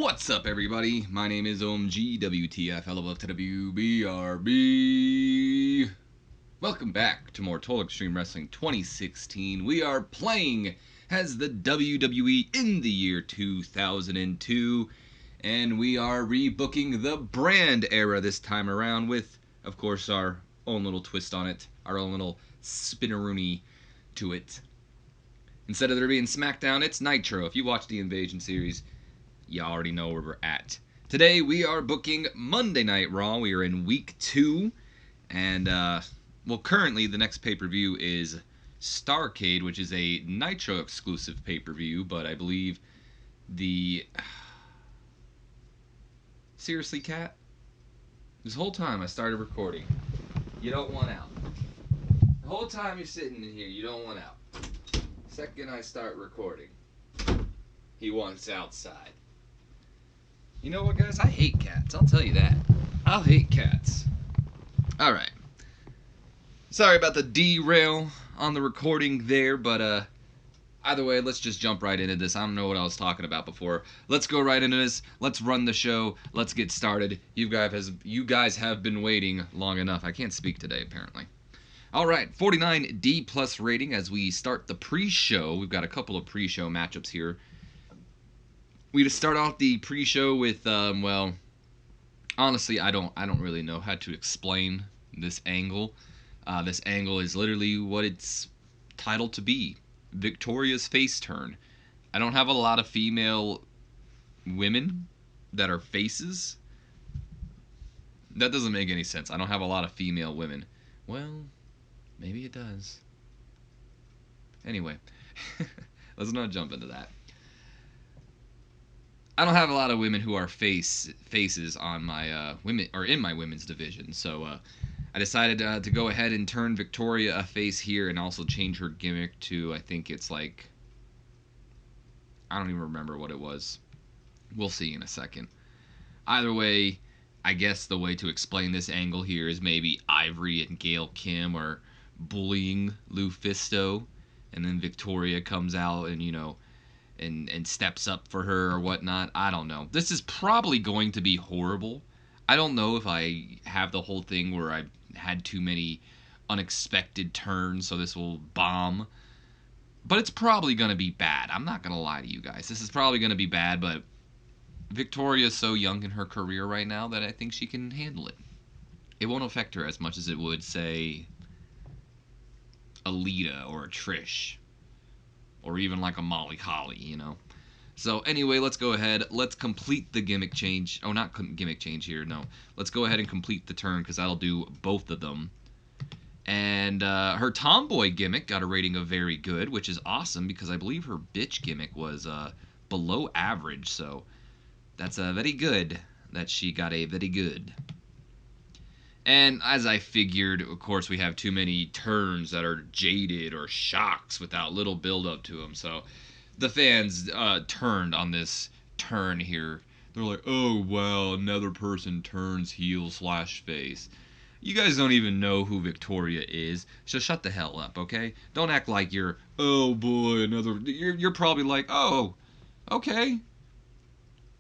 What's up, everybody? My name is OMG, WTF, LOF to WBRB. Welcome back to more Total Extreme Wrestling 2016. We are playing as the WWE in the year 2002, and we are rebooking the brand era this time around with, of course, our own little twist on it, our own little spinneroony to it. Instead of there being SmackDown, it's Nitro. If you watch the Invasion series, you already know where we're at. Today, we are booking Monday Night Raw. We are in week 2. And, currently, the next pay-per-view is Starrcade, which is a Nitro exclusive pay-per-view. But I believe the... Seriously, Kat? This whole time I started recording, you don't want out. The whole time you're sitting in here, you don't want out. Second I start recording, he wants outside. You know what, guys? I hate cats. I'll tell you that. I'll hate cats. Alright. Sorry about the derail on the recording there, but either way, let's just jump right into this. I don't know what I was talking about before. Let's go right into this. Let's run the show. Let's get started. You guys have been waiting long enough. I can't speak today, apparently. Alright, 49 D+ rating as we start the pre-show. We've got a couple of pre-show matchups here. We just start off the pre-show with, honestly, I don't really know how to explain this angle. This angle is literally what it's titled to be. Victoria's face turn. I don't have a lot of female women that are faces. That doesn't make any sense. I don't have a lot of female women. Well... maybe it does. Anyway, let's not jump into that. I don't have a lot of women who are faces on my women or in my women's division, so I decided to go ahead and turn Victoria a face here and also change her gimmick to, I think it's like, I don't even remember what it was. We'll see in a second. Either way, I guess the way to explain this angle here is maybe Ivory and Gail Kim are bullying Lufisto, and then Victoria comes out and, you know, and steps up for her or whatnot. I don't know. This is probably going to be horrible. I don't know if I have the whole thing where I had too many unexpected turns, so this will bomb. But it's probably going to be bad. I'm not going to lie to you guys. This is probably going to be bad, but Victoria's so young in her career right now that I think she can handle it. It won't affect her as much as it would, say, a Lita or a Trish, or even like a Molly Holly, you know. So anyway, let's go ahead. Let's complete the gimmick change. Oh, not gimmick change here. No, let's go ahead and complete the turn because that'll do both of them. And her tomboy gimmick got a rating of very good, which is awesome because I believe her bitch gimmick was below average. So that's very good that she got a very good. And as I figured, of course, we have too many turns that are jaded or shocks without little build-up to them. So the fans turned on this turn here. They're like, oh, wow, another person turns heel/face. You guys don't even know who Victoria is, so shut the hell up, okay? Don't act like you're, oh, boy, another... You're probably like, oh, okay.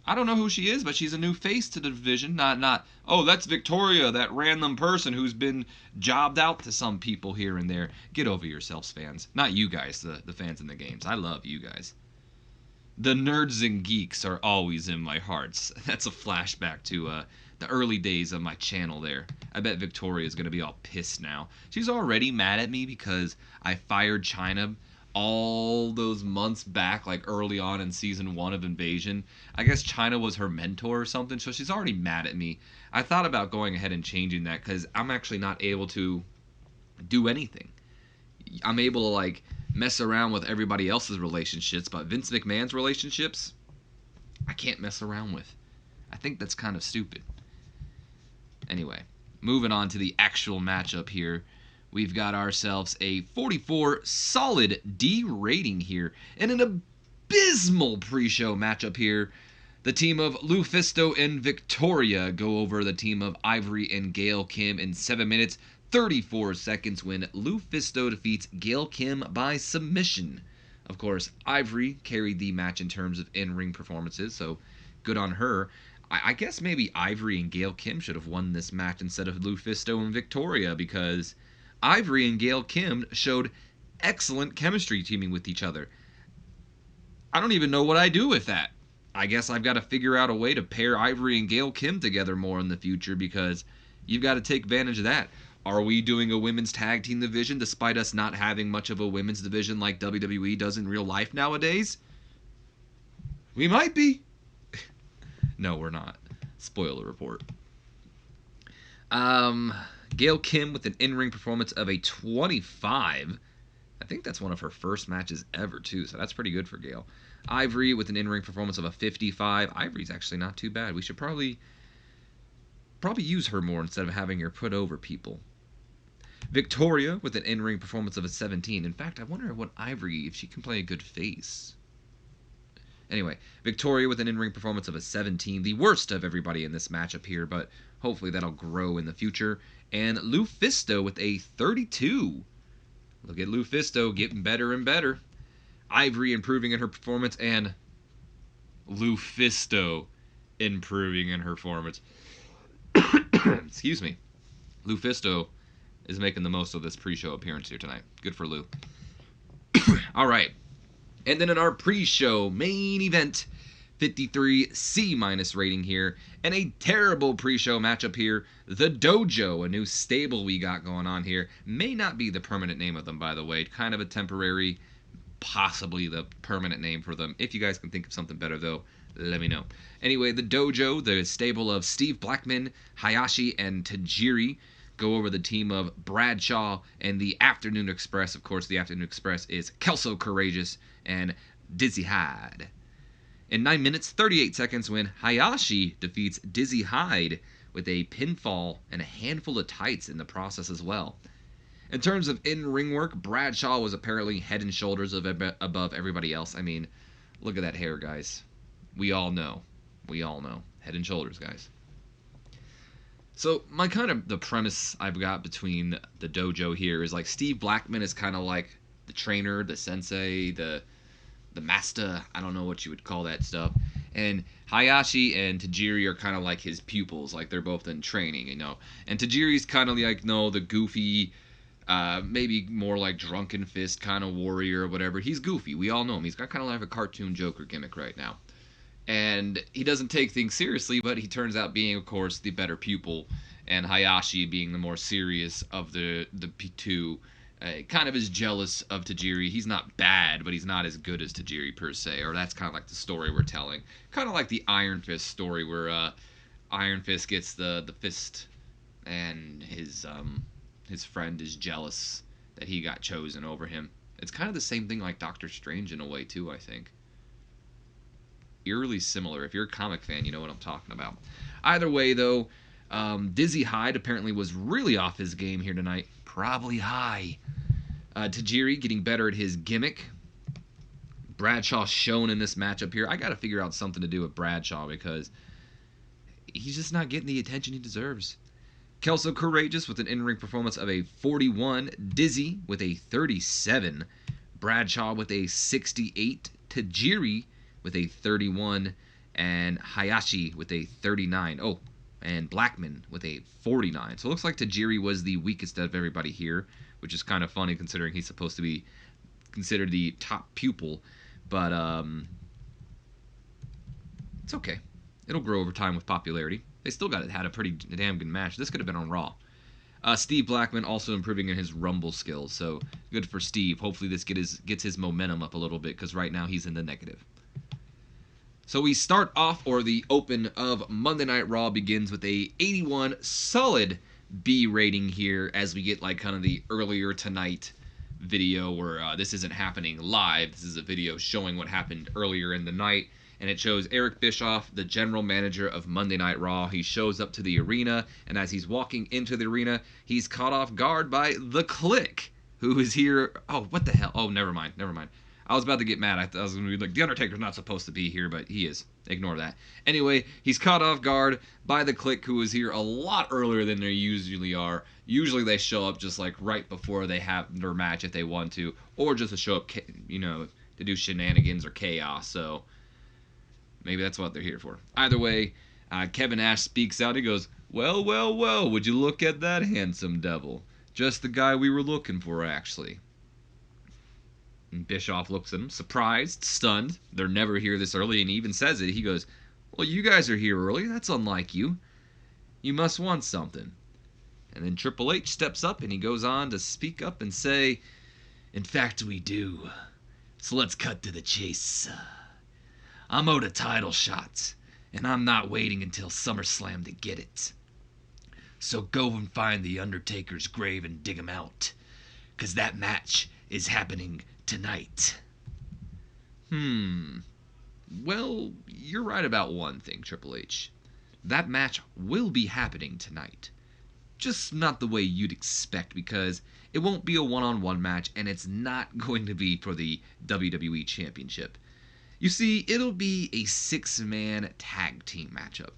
I don't know who she is, but she's a new face to the division. Not, oh, that's Victoria, that random person who's been jobbed out to some people here and there. Get over yourselves, fans. Not you guys, the fans in the games. I love you guys. The nerds and geeks are always in my hearts. That's a flashback to the early days of my channel there. I bet Victoria's going to be all pissed now. She's already mad at me because I fired Chyna all those months back, like early on in season 1 of Invasion. I guess Chyna was her mentor or something, so she's already mad at me. I thought about going ahead and changing that because I'm actually not able to do anything. I'm able to, like, mess around with everybody else's relationships, but Vince McMahon's relationships, I can't mess around with. I think that's kind of stupid. Anyway, moving on to the actual matchup here. We've got ourselves a 44 solid D rating here, and an abysmal pre-show matchup here. The team of Lufisto and Victoria go over the team of Ivory and Gail Kim in 7 minutes 34 seconds when Lufisto defeats Gail Kim by submission. Of course, Ivory carried the match in terms of in-ring performances, so good on her. I guess maybe Ivory and Gail Kim should have won this match instead of Lufisto and Victoria, because Ivory and Gail Kim showed excellent chemistry teaming with each other. I don't even know what I do with that. I guess I've got to figure out a way to pair Ivory and Gail Kim together more in the future, because you've got to take advantage of that. Are we doing a women's tag team division despite us not having much of a women's division like WWE does in real life nowadays? We might be. No, we're not. Spoiler report. Gail Kim with an in-ring performance of a 25. I think that's one of her first matches ever, too, so that's pretty good for Gail. Ivory with an in-ring performance of a 55. Ivory's actually not too bad. We should probably use her more instead of having her put over people. Victoria with an in-ring performance of a 17. In fact, I wonder what Ivory, if she can play a good face. Anyway, Victoria with an in-ring performance of a 17. The worst of everybody in this matchup here, but hopefully that'll grow in the future. And Lufisto with a 32. Look at Lufisto getting better and better. Ivory improving in her performance, and Lufisto improving in her performance. Excuse me. Lufisto is making the most of this pre-show appearance here tonight. Good for Lou. All right. And then in our pre-show main event, 53 C- rating here, and a terrible pre-show matchup here. The Dojo, a new stable we got going on here. May not be the permanent name of them, by the way. Kind of a temporary, possibly the permanent name for them. If you guys can think of something better, though, let me know. Anyway, the Dojo, the stable of Steve Blackman, Hayashi, and Tajiri, go over the team of Bradshaw and the Afternoon Express. Of course, the Afternoon Express is Kelso Courageous and Dizzy Hyde. In 9 minutes, 38 seconds, when Hayashi defeats Dizzy Hyde with a pinfall and a handful of tights in the process as well. In terms of in-ring work, Bradshaw was apparently head and shoulders above everybody else. I mean, look at that hair, guys. We all know. We all know. Head and shoulders, guys. So the premise I've got between the Dojo here is like Steve Blackman is kind of like the trainer, the sensei, the master. I don't know what you would call that stuff. And Hayashi and Tajiri are kind of like his pupils, like they're both in training, you know. And Tajiri's kind of like, the goofy, maybe more like drunken fist kind of warrior or whatever. He's goofy. We all know him. He's got kind of like a cartoon Joker gimmick right now. And he doesn't take things seriously, but he turns out being, of course, the better pupil, and Hayashi being the more serious of the two, kind of is jealous of Tajiri. He's not bad, but he's not as good as Tajiri per se, or that's kind of like the story we're telling. Kind of like the Iron Fist story, where Iron Fist gets the fist, and his friend is jealous that he got chosen over him. It's kind of the same thing like Doctor Strange in a way too, I think. Eerily similar. If you're a comic fan, you know what I'm talking about. Either way, though, Dizzy Hyde apparently was really off his game here tonight. Probably high. Tajiri getting better at his gimmick. Bradshaw shown in this matchup here. I got to figure out something to do with Bradshaw because he's just not getting the attention he deserves. Kelso Courageous with an in-ring performance of a 41. Dizzy with a 37. Bradshaw with a 68. Tajiri with a 31, and Hayashi with a 39. Oh, and Blackman with a 49. So it looks like Tajiri was the weakest of everybody here, which is kind of funny considering he's supposed to be considered the top pupil. But it's okay. It'll grow over time with popularity. They still had a pretty damn good match. This could have been on Raw. Steve Blackman also improving in his Rumble skills, so good for Steve. Hopefully this gets his momentum up a little bit, because right now he's in the negative. So we start off, or the open of Monday Night Raw begins with a 81 solid B rating here, as we get like kind of the earlier tonight video where this isn't happening live. This is a video showing what happened earlier in the night, and it shows Eric Bischoff, the general manager of Monday Night Raw. He shows up to the arena, and as he's walking into the arena, he's caught off guard by The Click, who is here. Oh, what the hell? Oh, never mind. I was about to get mad. I was going to be like, The Undertaker's not supposed to be here, but he is. Ignore that. Anyway, he's caught off guard by The Click, who is here a lot earlier than they usually are. Usually they show up just like right before they have their match if they want to, or just to show up, to do shenanigans or chaos. So maybe that's what they're here for. Either way, Kevin Nash speaks out. He goes, "Well, well, well, would you look at that handsome devil? Just the guy we were looking for, actually." And Bischoff looks at him, surprised, stunned. They're never here this early, and he even says it. He goes, "Well, you guys are here early. That's unlike you. You must want something." And then Triple H steps up, and he goes on to speak up and say, "In fact, we do. So let's cut to the chase. I'm owed a title shot, and I'm not waiting until SummerSlam to get it. So go and find the Undertaker's grave and dig him out, 'cause that match is happening tonight." Well, you're right about one thing, Triple H. That match will be happening tonight. Just not the way you'd expect, because it won't be a one-on-one match, and it's not going to be for the WWE Championship. You see, it'll be a 6-man tag team matchup,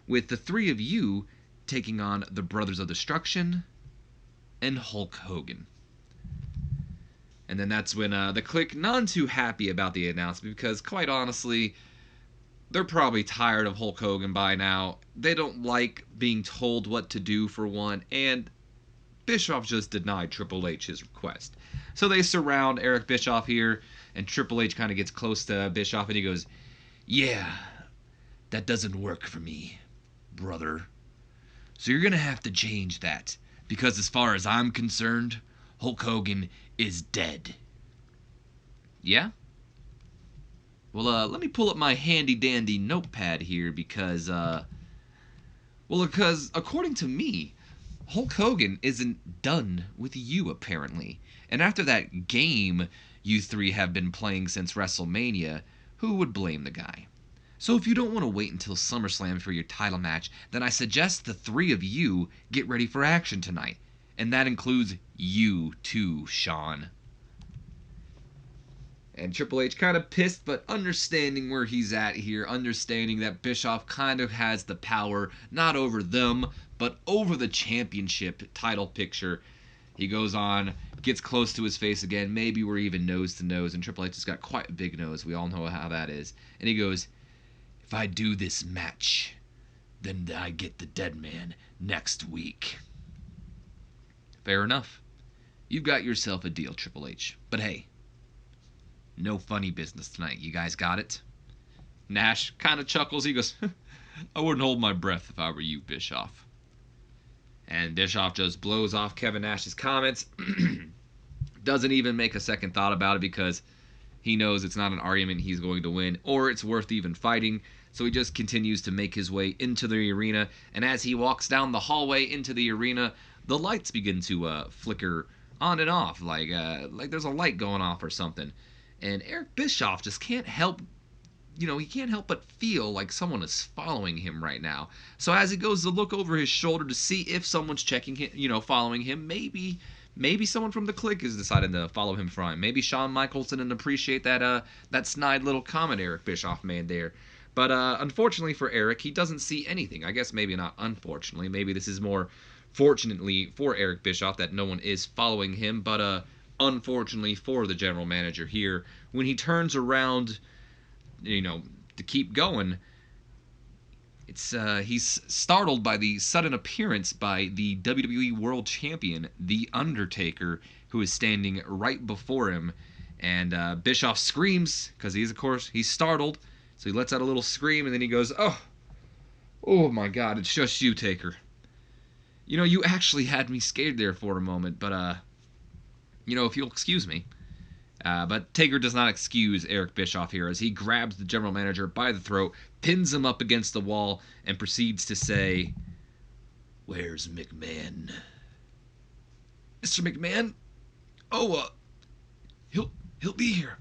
with the 3 of you taking on the Brothers of Destruction and Hulk Hogan. And then that's when the Clique, none too happy about the announcement, because quite honestly, they're probably tired of Hulk Hogan by now. They don't like being told what to do, for one, and Bischoff just denied Triple H his request. So they surround Eric Bischoff here, and Triple H kind of gets close to Bischoff, and he goes, "Yeah, that doesn't work for me, brother. So you're going to have to change that, because as far as I'm concerned, Hulk Hogan is dead." "Yeah? Well, let me pull up my handy-dandy notepad here, because according to me, Hulk Hogan isn't done with you, apparently. And after that game you 3 have been playing since WrestleMania, who would blame the guy? So if you don't want to wait until SummerSlam for your title match, then I suggest the 3 of you get ready for action tonight. And that includes you too, Sean." And Triple H kind of pissed, but understanding where he's at here, understanding that Bischoff kind of has the power, not over them, but over the championship title picture. He goes on, gets close to his face again, maybe we're even nose to nose, and Triple H has got quite a big nose, we all know how that is. And he goes, "If I do this match, then I get the dead man next week." Fair enough. You've got yourself a deal, Triple H. But hey, no funny business tonight. You guys got it? Nash kind of chuckles. He goes, "I wouldn't hold my breath if I were you, Bischoff." And Bischoff just blows off Kevin Nash's comments. Doesn't even make a second thought about it, because he knows it's not an argument he's going to win, or it's worth even fighting. So he just continues to make his way into the arena. And as he walks down the hallway into the arena, the lights begin to flicker on and off, like there's a light going off or something. And Eric Bischoff just can't help, he can't help but feel like someone is following him right now. So as he goes to look over his shoulder to see if someone's checking him, following him, maybe someone from the Clique has decided to follow him from. Maybe Shawn Michaels didn't appreciate that snide little comment Eric Bischoff made there. But unfortunately for Eric, he doesn't see anything. I guess maybe not unfortunately. Maybe this is more fortunately for Eric Bischoff that no one is following him. But unfortunately for the general manager here, when he turns around, to keep going, he's startled by the sudden appearance by the WWE World Champion, The Undertaker, who is standing right before him. And Bischoff screams, because he's startled. So he lets out a little scream, and then he goes, oh my God, it's just you, Taker. You actually had me scared there for a moment, but, if you'll excuse me. But Taker does not excuse Eric Bischoff here, as he grabs the general manager by the throat, pins him up against the wall, and proceeds to say, "Where's McMahon?" "Mr. McMahon? Oh, he'll be here."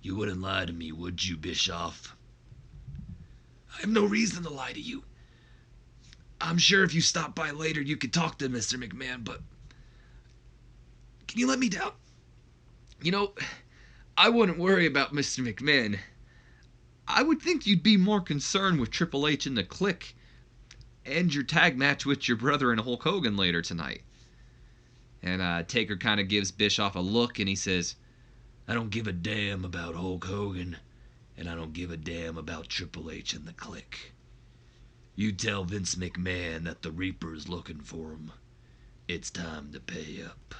"You wouldn't lie to me, would you, Bischoff?" "I have no reason to lie to you. I'm sure if you stop by later, you could talk to Mr. McMahon, but can you let me down? I wouldn't worry about Mr. McMahon. I would think you'd be more concerned with Triple H and the Clique and your tag match with your brother and Hulk Hogan later tonight." And Taker kind of gives Bischoff a look, and he says, I don't give a damn about Hulk Hogan, and I don't give a damn about Triple H and the Clique. You tell Vince McMahon that the Reaper's looking for him. It's time to pay up.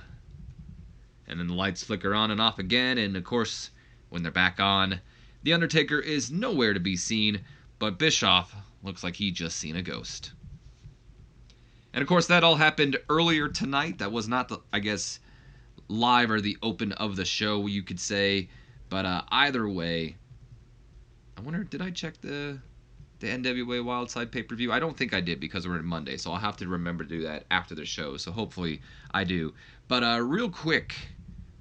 And then the lights flicker on and off again, and of course, when they're back on, the Undertaker is nowhere to be seen, but Bischoff looks like he just seen a ghost. And of course, that all happened earlier tonight. That was not the, I guess, live or the open of the show, you could say. But either way, I wonder, did I check the NWA Wildside pay-per-view? I don't think I did because we're in Monday, so I'll have to remember to do that after the show. So hopefully I do. But real quick,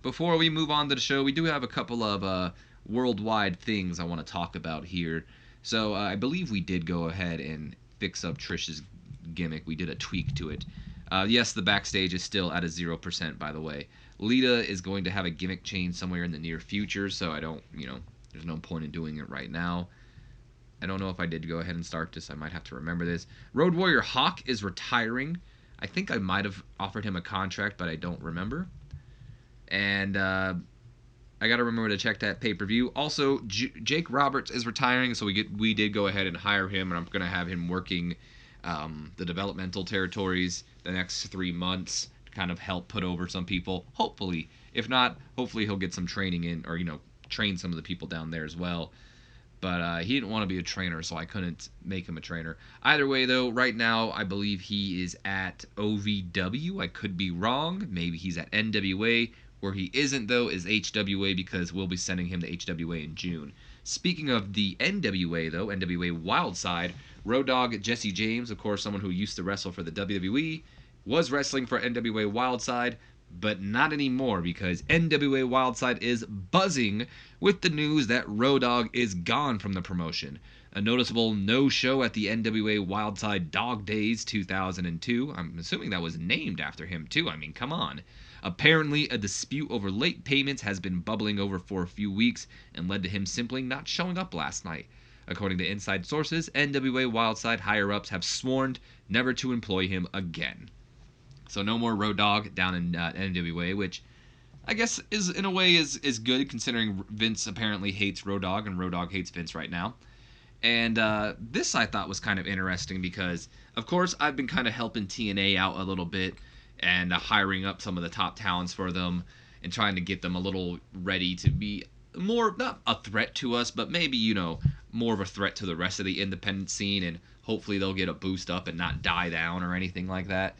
before we move on to the show, we do have a couple of worldwide things I want to talk about here. So I believe we did go ahead and fix up Trish's gimmick. We did a tweak to it. Yes, the Backstage is still at a 0%, by the way. Lita is going to have a gimmick change somewhere in the near future, so I don't, there's no point in doing it right now. I don't know if I did go ahead and start this. I might have to remember this. Road Warrior Hawk is retiring. I think I might have offered him a contract, but I don't remember. And I got to remember to check that pay-per-view. Also, Jake Roberts is retiring, so we did go ahead and hire him, and I'm going to have him working the developmental territories the next 3 months to kind of help put over some people. Hopefully. If not, hopefully he'll get some training in, or, train some of the people down there as well. But he didn't want to be a trainer, so I couldn't make him a trainer. Either way, though, right now, I believe he is at OVW. I could be wrong. Maybe he's at NWA. Where he isn't, though, is HWA, because we'll be sending him to HWA in June. Speaking of the NWA, though, NWA Wildside, Road Dogg Jesse James, of course, someone who used to wrestle for the WWE, was wrestling for NWA Wildside, but not anymore, because NWA Wildside is buzzing with the news that Road Dogg is gone from the promotion. A noticeable no-show at the NWA Wildside Dog Days 2002. I'm assuming that was named after him, too. I mean, come on. Apparently, a dispute over late payments has been bubbling over for a few weeks and led to him simply not showing up last night. According to inside sources, NWA Wildside higher-ups have sworn never to employ him again. So no more Road Dogg down in NWA, which I guess is in a way is good, considering Vince apparently hates Road Dogg and Road Dogg hates Vince right now. And this I thought was kind of interesting because, of course, I've been kind of helping TNA out a little bit and hiring up some of the top talents for them and trying to get them a little ready to be more, not a threat to us, but maybe, more of a threat to the rest of the independent scene, and hopefully they'll get a boost up and not die down or anything like that.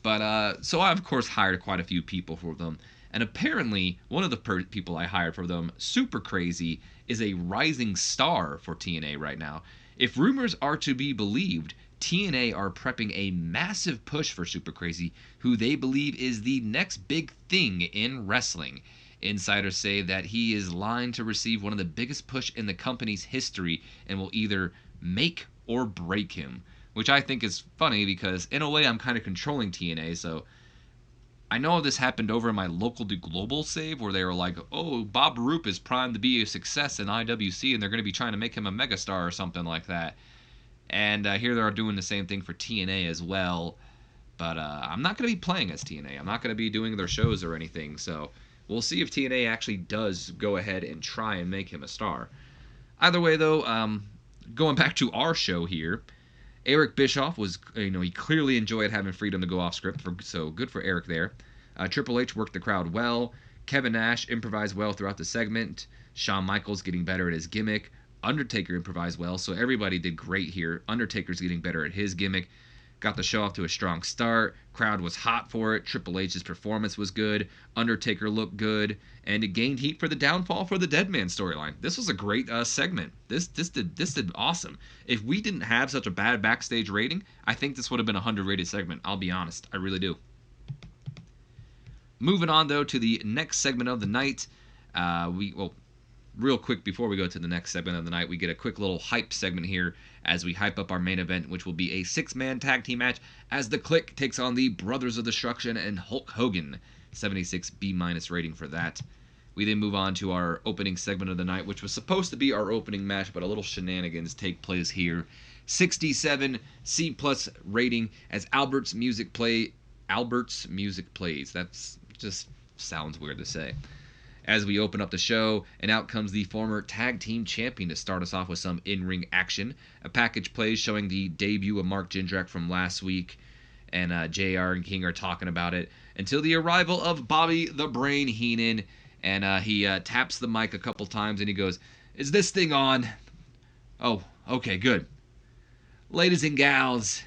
But, so I, of course, hired quite a few people for them. And apparently, one of the people I hired for them, Super Crazy, is a rising star for TNA right now. If rumors are to be believed, TNA are prepping a massive push for Super Crazy, who they believe is the next big thing in wrestling. Insiders say that he is lined to receive one of the biggest push in the company's history and will either make or break him. Which I think is funny because, in a way, I'm kind of controlling TNA, so I know this happened over in my local to global save where they were like, oh, Bob Roop is primed to be a success in IWC and they're going to be trying to make him a megastar or something like that. And here they are doing the same thing for TNA as well. But I'm not going to be playing as TNA. I'm not going to be doing their shows or anything. So we'll see if TNA actually does go ahead and try and make him a star. Either way, though, going back to our show here, Eric Bischoff was, he clearly enjoyed having freedom to go off script, so good for Eric there. Triple H worked the crowd well. Kevin Nash improvised well throughout the segment. Shawn Michaels getting better at his gimmick. Undertaker improvised well, so everybody did great here. Undertaker's getting better at his gimmick. Got the show off to a strong start. Crowd was hot for it. Triple H's performance was good. Undertaker looked good. And it gained heat for the downfall for the Deadman storyline. This was a great segment. This did awesome. If we didn't have such a bad Backstage rating, I think this would have been a 100 rated segment. I'll be honest. I really do. Moving on, though, to the next segment of the night. Real quick before we go to the next segment of the night, we get a quick little hype segment here as we hype up our main event, which will be a 6-man tag team match as the Clique takes on the Brothers of Destruction and Hulk Hogan. 76 B- rating for that. We then move on to our opening segment of the night, which was supposed to be our opening match, but a little shenanigans take place here. 67 C+ rating as Albert's music plays. That's just sounds weird to say. as we open up the show, and out comes the former tag team champion to start us off with some in-ring action. A package plays showing the debut of Mark Jindrak from last week, and JR and King are talking about it, until the arrival of Bobby the Brain Heenan, and he taps the mic a couple times, and he goes, "Is this thing on?" "Oh, okay, good. Ladies and gals,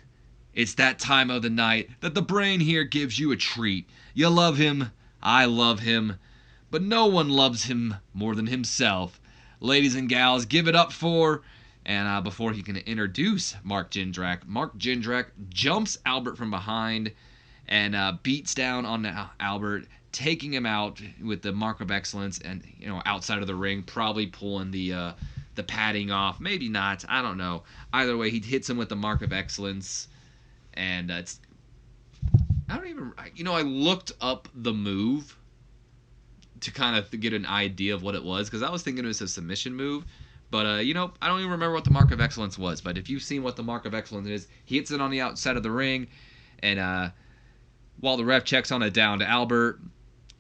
it's that time of the night that the Brain here gives you a treat. You love him, I love him, but no one loves him more than himself. Ladies and gals, give it up for..." And before he can introduce Mark Jindrak jumps Albert from behind and beats down on Albert, taking him out with the mark of excellence, and outside of the ring, probably pulling the padding off. Maybe not. I don't know. Either way, he hits him with the mark of excellence, and it's... I don't even... I looked up the move to kind of get an idea of what it was, because I was thinking it was a submission move. But, I don't even remember what the mark of excellence was. But if you've seen what the mark of excellence is, he hits it on the outside of the ring, and while the ref checks on it down to Albert,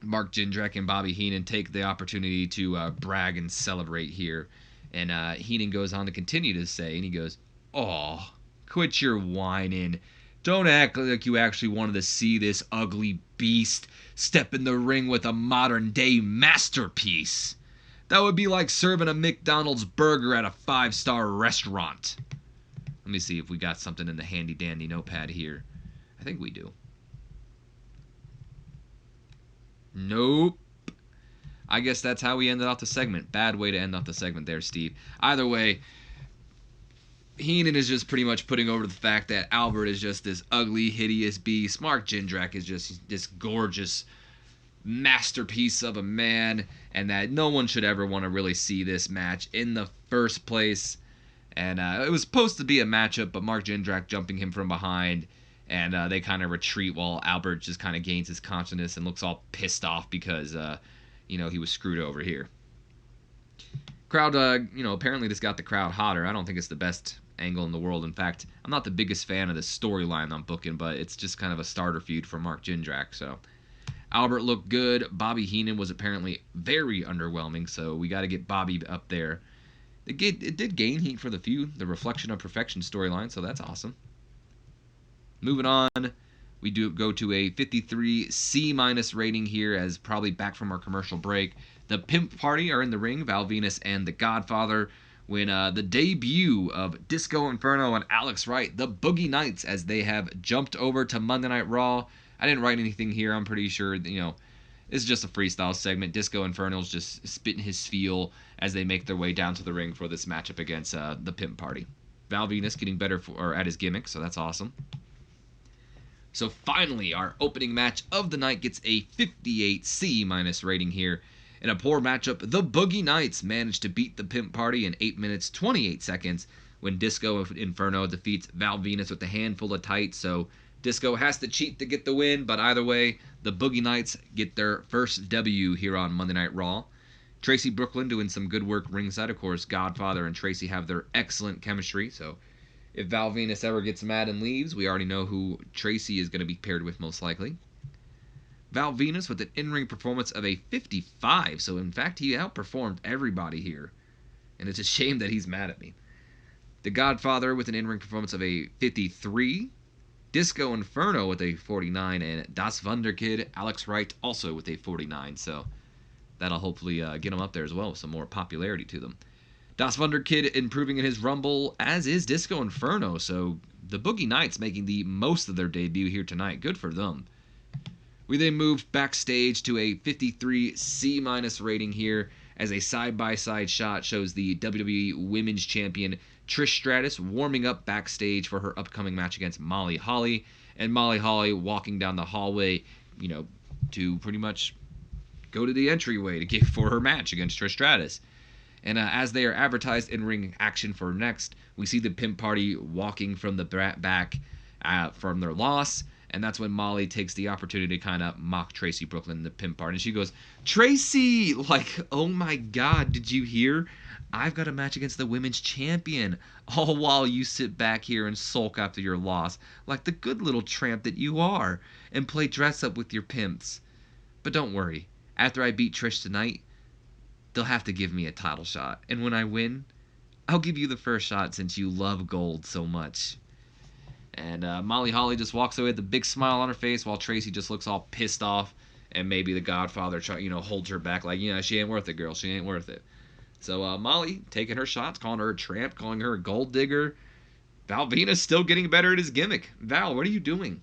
Mark Jindrak and Bobby Heenan take the opportunity to brag and celebrate here. And Heenan goes on to continue to say, and he goes, "Aw, quit your whining. Don't act like you actually wanted to see this ugly beast step in the ring with a modern-day masterpiece. That would be like serving a McDonald's burger at a 5-star restaurant." Let me see if we got something in the handy-dandy notepad here. I think we do. Nope. I guess that's how we ended off the segment. Bad way to end off the segment there, Steve. Either way, Heenan is just pretty much putting over the fact that Albert is just this ugly, hideous beast. Mark Jindrak is just this gorgeous masterpiece of a man, and that no one should ever want to really see this match in the first place. And it was supposed to be a matchup, but Mark Jindrak jumping him from behind, and they kind of retreat while Albert just kind of gains his consciousness and looks all pissed off because, he was screwed over here. Crowd, apparently this got the crowd hotter. I don't think it's the best angle in the world. In fact, I'm not the biggest fan of the storyline I'm booking, but it's just kind of a starter feud for Mark Jindrak, so... Albert looked good. Bobby Heenan was apparently very underwhelming, so we got to get Bobby up there. It did gain heat for the feud, the Reflection of Perfection storyline, so that's awesome. Moving on, we do go to a 53 C- rating here, as probably back from our commercial break. The Pimp Party are in the ring, Val Venus and The Godfather, when the debut of Disco Inferno and Alex Wright, the Boogie Knights, as they have jumped over to Monday Night Raw. I didn't write anything here. I'm pretty sure, it's just a freestyle segment. Disco Inferno's just spitting his spiel as they make their way down to the ring for this matchup against the Pimp Party. Val Venus getting better at his gimmick, so that's awesome. So finally, our opening match of the night gets a 58 C- rating here. In a poor matchup, the Boogie Knights managed to beat the Pimp Party in 8 minutes 28 seconds when Disco Inferno defeats Val Venus with a handful of tights, so Disco has to cheat to get the win, but either way, the Boogie Knights get their first W here on Monday Night Raw. Tracy Brooklyn doing some good work ringside. Of course, Godfather and Tracy have their excellent chemistry, so if Val Venus ever gets mad and leaves, we already know who Tracy is going to be paired with most likely. Val Venus with an in-ring performance of a 55, so in fact he outperformed everybody here, and it's a shame that he's mad at me. The Godfather with an in-ring performance of a 53, Disco Inferno with a 49, and Das Wunderkid, Alex Wright, also with a 49, so that'll hopefully get them up there as well with some more popularity to them. Das Wunderkid improving in his Rumble, as is Disco Inferno, so the Boogie Knights making the most of their debut here tonight. Good for them. We then moved backstage to a 53 C- rating here, as a side-by-side shot shows the WWE Women's Champion Trish Stratus warming up backstage for her upcoming match against Molly Holly, and Molly Holly walking down the hallway, to pretty much go to the entryway for her match against Trish Stratus. And as they are advertised in ring action for next, we see the Pimp Party walking from the back from their loss, and that's when Molly takes the opportunity to kind of mock Tracy Brooklyn, the Pimp Party, and she goes, "Tracy, oh my God, did you hear? I've got a match against the women's champion, all while you sit back here and sulk after your loss, like the good little tramp that you are, and play dress up with your pimps. But don't worry, after I beat Trish tonight, they'll have to give me a title shot. And when I win, I'll give you the first shot since you love gold so much. And Molly Holly just walks away with a big smile on her face while Tracy just looks all pissed off. And maybe the Godfather, holds her back like, she ain't worth it, girl. She ain't worth it. So Molly taking her shots, calling her a tramp, calling her a gold digger. Val Venus still getting better at his gimmick. Val, what are you doing?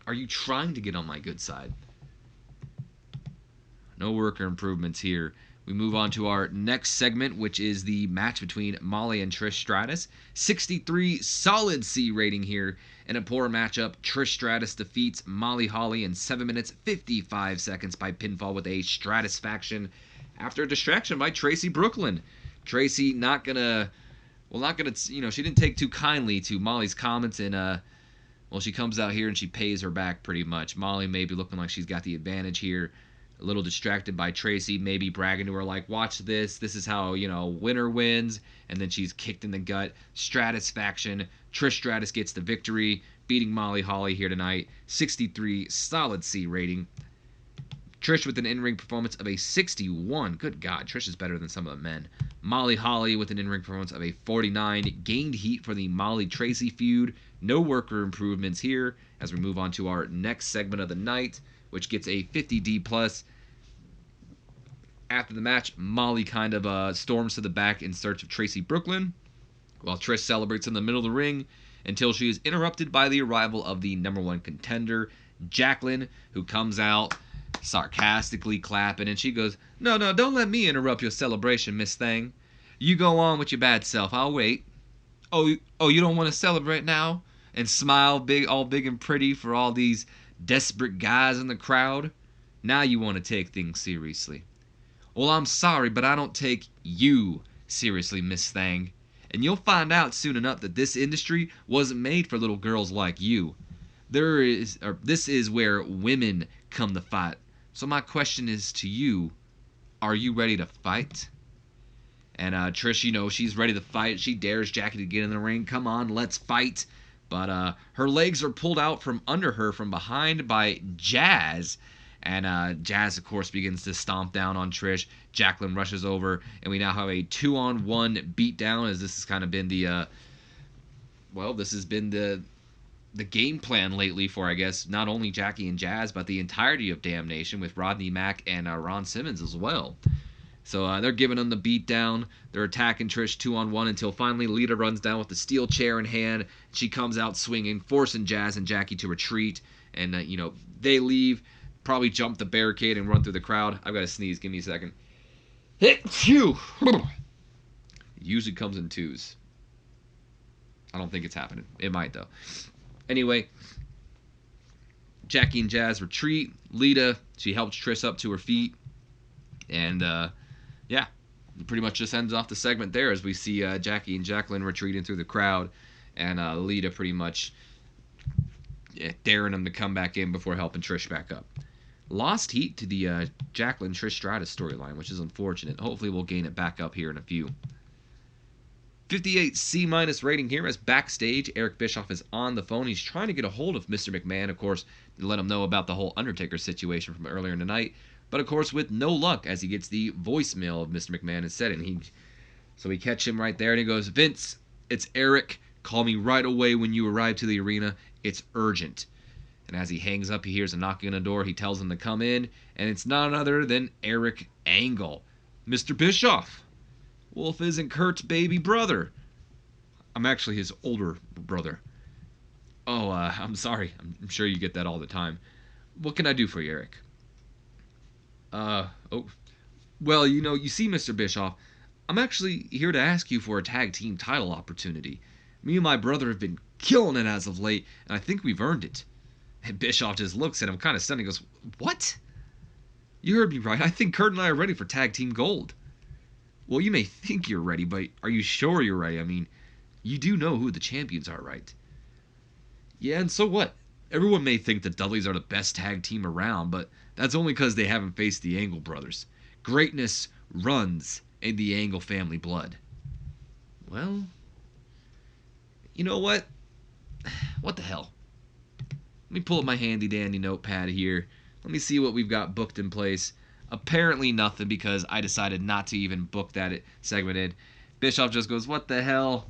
Are you trying to get on my good side? No worker improvements here. We move on to our next segment, which is the match between Molly and Trish Stratus. 63 solid C rating here. In a poor matchup, Trish Stratus defeats Molly Holly in 7 minutes 55 seconds by pinfall with a Stratusfaction after a distraction by Tracy Brooklyn. Tracy not gonna, she didn't take too kindly to Molly's comments, and she comes out here and she pays her back pretty much. Molly may be looking like she's got the advantage here. A little distracted by Tracy, maybe bragging to her like, watch this. This is how, winner wins. And then she's kicked in the gut. Stratusfaction. Trish Stratus gets the victory, beating Molly Holly here tonight. 63 solid C rating. Trish with an in-ring performance of a 61. Good God, Trish is better than some of the men. Molly Holly with an in-ring performance of a 49. Gained heat for the Molly-Tracy feud. No worker improvements here as we move on to our next segment of the night, which gets a 50D+. After the match, Molly kind of storms to the back in search of Tracy Brooklyn, while Trish celebrates in the middle of the ring until she is interrupted by the arrival of the number one contender, Jacqueline, who comes out sarcastically clapping, and she goes, No, don't let me interrupt your celebration, Miss Thang. You go on with your bad self, I'll wait. Oh, you don't want to celebrate now? And smile all big and pretty for all these desperate guys in the crowd? Now you want to take things seriously. Well, I'm sorry, but I don't take you seriously, Miss Thang. And you'll find out soon enough that this industry wasn't made for little girls like you. This is where women come to fight. So my question is to you, are you ready to fight? And Trish, she's ready to fight. She dares Jackie to get in the ring. Come on, let's fight. But her legs are pulled out from under her from behind by Jazz. And Jazz, of course, begins to stomp down on Trish. Jacqueline rushes over, and we now have a 2-on-1 beatdown, as this has kind of been the game plan lately for, I guess, not only Jackie and Jazz, but the entirety of Damnation with Rodney Mack and Ron Simmons as well. So they're giving them the beatdown. They're attacking Trish 2-on-1 until finally Lita runs down with the steel chair in hand. She comes out swinging, forcing Jazz and Jackie to retreat. And, they leave. Probably jump the barricade and run through the crowd. I've got to sneeze. Give me a second. It usually comes in twos. I don't think it's happening. It might, though. Anyway, Jackie and Jazz retreat. Lita, she helps Trish up to her feet. And, pretty much just ends off the segment there as we see Jackie and Jacqueline retreating through the crowd. And Lita pretty much daring them to come back in before helping Trish back up. Lost heat to the Jacqueline Trish Stratus storyline, which is unfortunate. Hopefully we'll gain it back up here in a few. 58 C- rating here as Backstage. Eric Bischoff is on the phone. He's trying to get a hold of Mr. McMahon, of course, to let him know about the whole Undertaker situation from earlier in the night. But, of course, with no luck as he gets the voicemail of Mr. McMahon instead. So we catch him right there, and he goes, Vince, it's Eric. Call me right away when you arrive to the arena. It's urgent. And as he hangs up, he hears a knocking on the door. He tells him to come in, and it's none other than Eric Angle. Mr. Bischoff, Wolf isn't Kurt's baby brother. I'm actually his older brother. Oh, I'm sorry. I'm sure you get that all the time. What can I do for you, Eric? Well, you see, Mr. Bischoff, I'm actually here to ask you for a tag team title opportunity. Me and my brother have been killing it as of late, and I think we've earned it. And Bischoff just looks at him kind of stunned and goes, What? You heard me right. I think Kurt and I are ready for tag team gold. Well, you may think you're ready, but are you sure you're ready? I mean, you do know who the champions are, right? Yeah, and so what? Everyone may think the Dudleys are the best tag team around, but that's only because they haven't faced the Angle brothers. Greatness runs in the Angle family blood. Well, you know what? What the hell? Let me pull up my handy dandy notepad here. Let me see what we've got booked in place. Apparently nothing, because I decided not to even book that segment in. Bischoff just goes, "What the hell?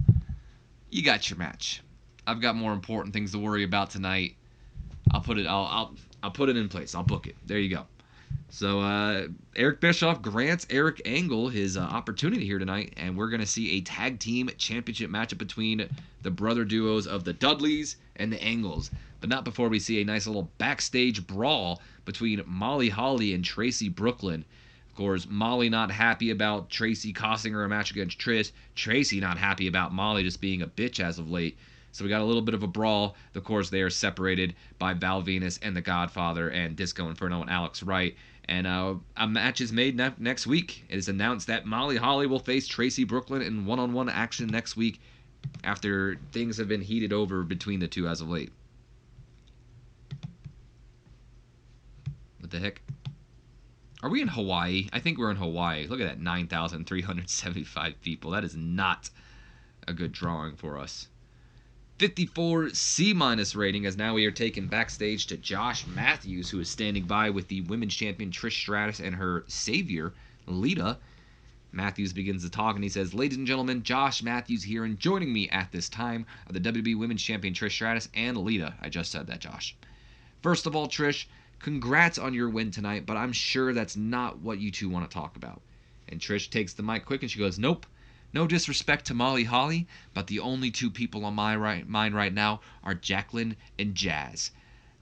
You got your match. I've got more important things to worry about tonight. I'll put it in place. I'll book it. There you go." So Eric Bischoff grants Eric Angle his opportunity here tonight, and we're going to see a tag team championship matchup between the brother duos of the Dudleys and the Angles. But not before we see a nice little backstage brawl between Molly Holly and Tracy Brooklyn. Of course, Molly not happy about Tracy costing her a match against Trish. Tracy not happy about Molly just being a bitch as of late. So we got a little bit of a brawl. Of course, they are separated by Val Venus and The Godfather and Disco Inferno and Alex Wright. And a match is made next week. It is announced that Molly Holly will face Tracy Brooklyn in one-on-one action next week after things have been heated over between the two as of late. What the heck? Are we in Hawaii? I think we're in Hawaii. Look at that, 9,375 people. That is not a good drawing for us. 54 C- rating, as now we are taken backstage to Josh Matthews, who is standing by with the women's champion Trish Stratus and her savior, Lita. Matthews begins to talk and he says, "Ladies and gentlemen, Josh Matthews here, and joining me at this time are the WWE Women's Champion Trish Stratus and Lita." I just said that, Josh. "First of all, Trish, congrats on your win tonight, but I'm sure that's not what you two want to talk about." And Trish takes the mic quick and she goes, "Nope. No disrespect to Molly Holly, but the only two people on my mind right now are Jacqueline and Jazz.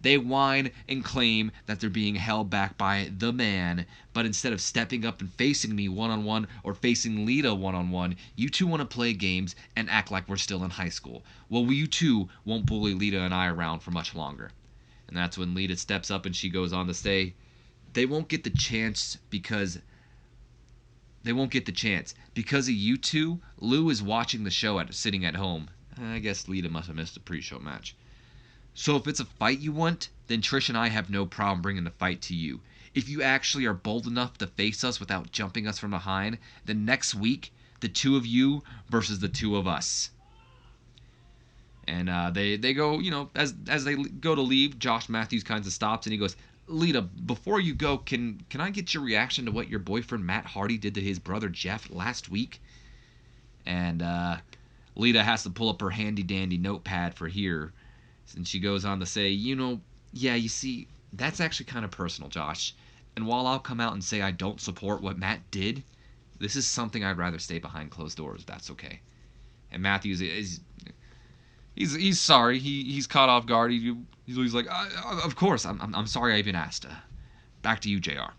They whine and claim that they're being held back by the man, but instead of stepping up and facing me one-on-one or facing Lita one-on-one, you two want to play games and act like we're still in high school. Well, you two won't bully Lita and I around for much longer." And that's when Lita steps up and she goes on to say, they won't get the chance because of you two. Lou is watching the show sitting at home." I guess Lita must have missed the pre-show match. "So if it's a fight you want, then Trish and I have no problem bringing the fight to you. If you actually are bold enough to face us without jumping us from behind, then next week, the two of you versus the two of us." And they go, as they go to leave, Josh Matthews kind of stops and he goes, "Lita, before you go, can I get your reaction to what your boyfriend Matt Hardy did to his brother Jeff last week?" And Lita has to pull up her handy-dandy notepad for here. And she goes on to say, "Yeah, you see, that's actually kind of personal, Josh. And while I'll come out and say I don't support what Matt did, this is something I'd rather stay behind closed doors, if that's okay." And Matthews he's sorry. He's caught off guard. He's like, "Of course, I'm sorry I even asked." Back to you, JR.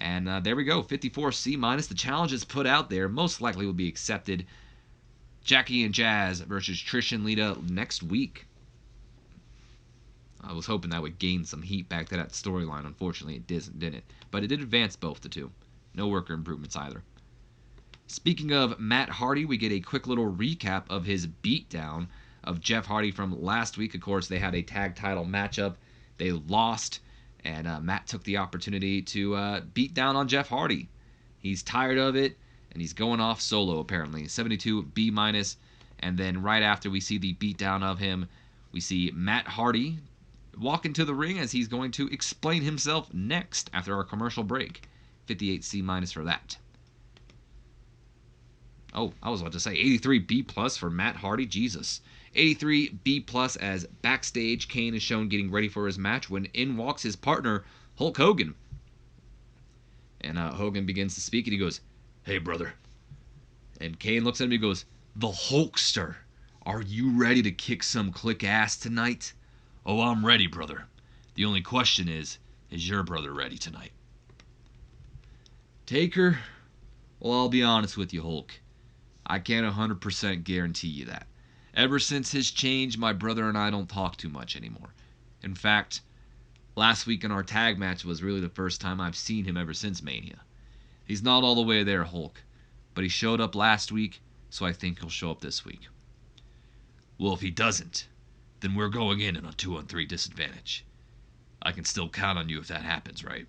And there we go, 54 C-. The challenge is put out there. Most likely will be accepted. Jackie and Jazz versus Trish and Lita next week. I was hoping that would gain some heat back to that storyline. Unfortunately, it didn't. But it did advance both the two. No worker improvements either. Speaking of Matt Hardy, we get a quick little recap of his beatdown of Jeff Hardy from last week. Of course, they had a tag title matchup. They lost, and Matt took the opportunity to beat down on Jeff Hardy. He's tired of it, and he's going off solo, apparently. 72 B-. And then right after we see the beatdown of him, we see Matt Hardy walk into the ring as he's going to explain himself next after our commercial break. 58 C- for that. Oh, I was about to say 83 B+ for Matt Hardy. Jesus. 83 B+ as backstage Kane is shown getting ready for his match when in walks his partner, Hulk Hogan. And Hogan begins to speak and he goes, "Hey, brother." And Kane looks at him and he goes, "The Hulkster, are you ready to kick some click ass tonight?" "Oh, I'm ready, brother. The only question is your brother ready tonight?" "Taker, well, I'll be honest with you, Hulk. I can't 100% guarantee you that. Ever since his change, my brother and I don't talk too much anymore. In fact, last week in our tag match was really the first time I've seen him ever since Mania. He's not all the way there, Hulk, but he showed up last week, so I think he'll show up this week." "Well, if he doesn't, then we're going in a 2-on-3 disadvantage. I can still count on you if that happens, right?"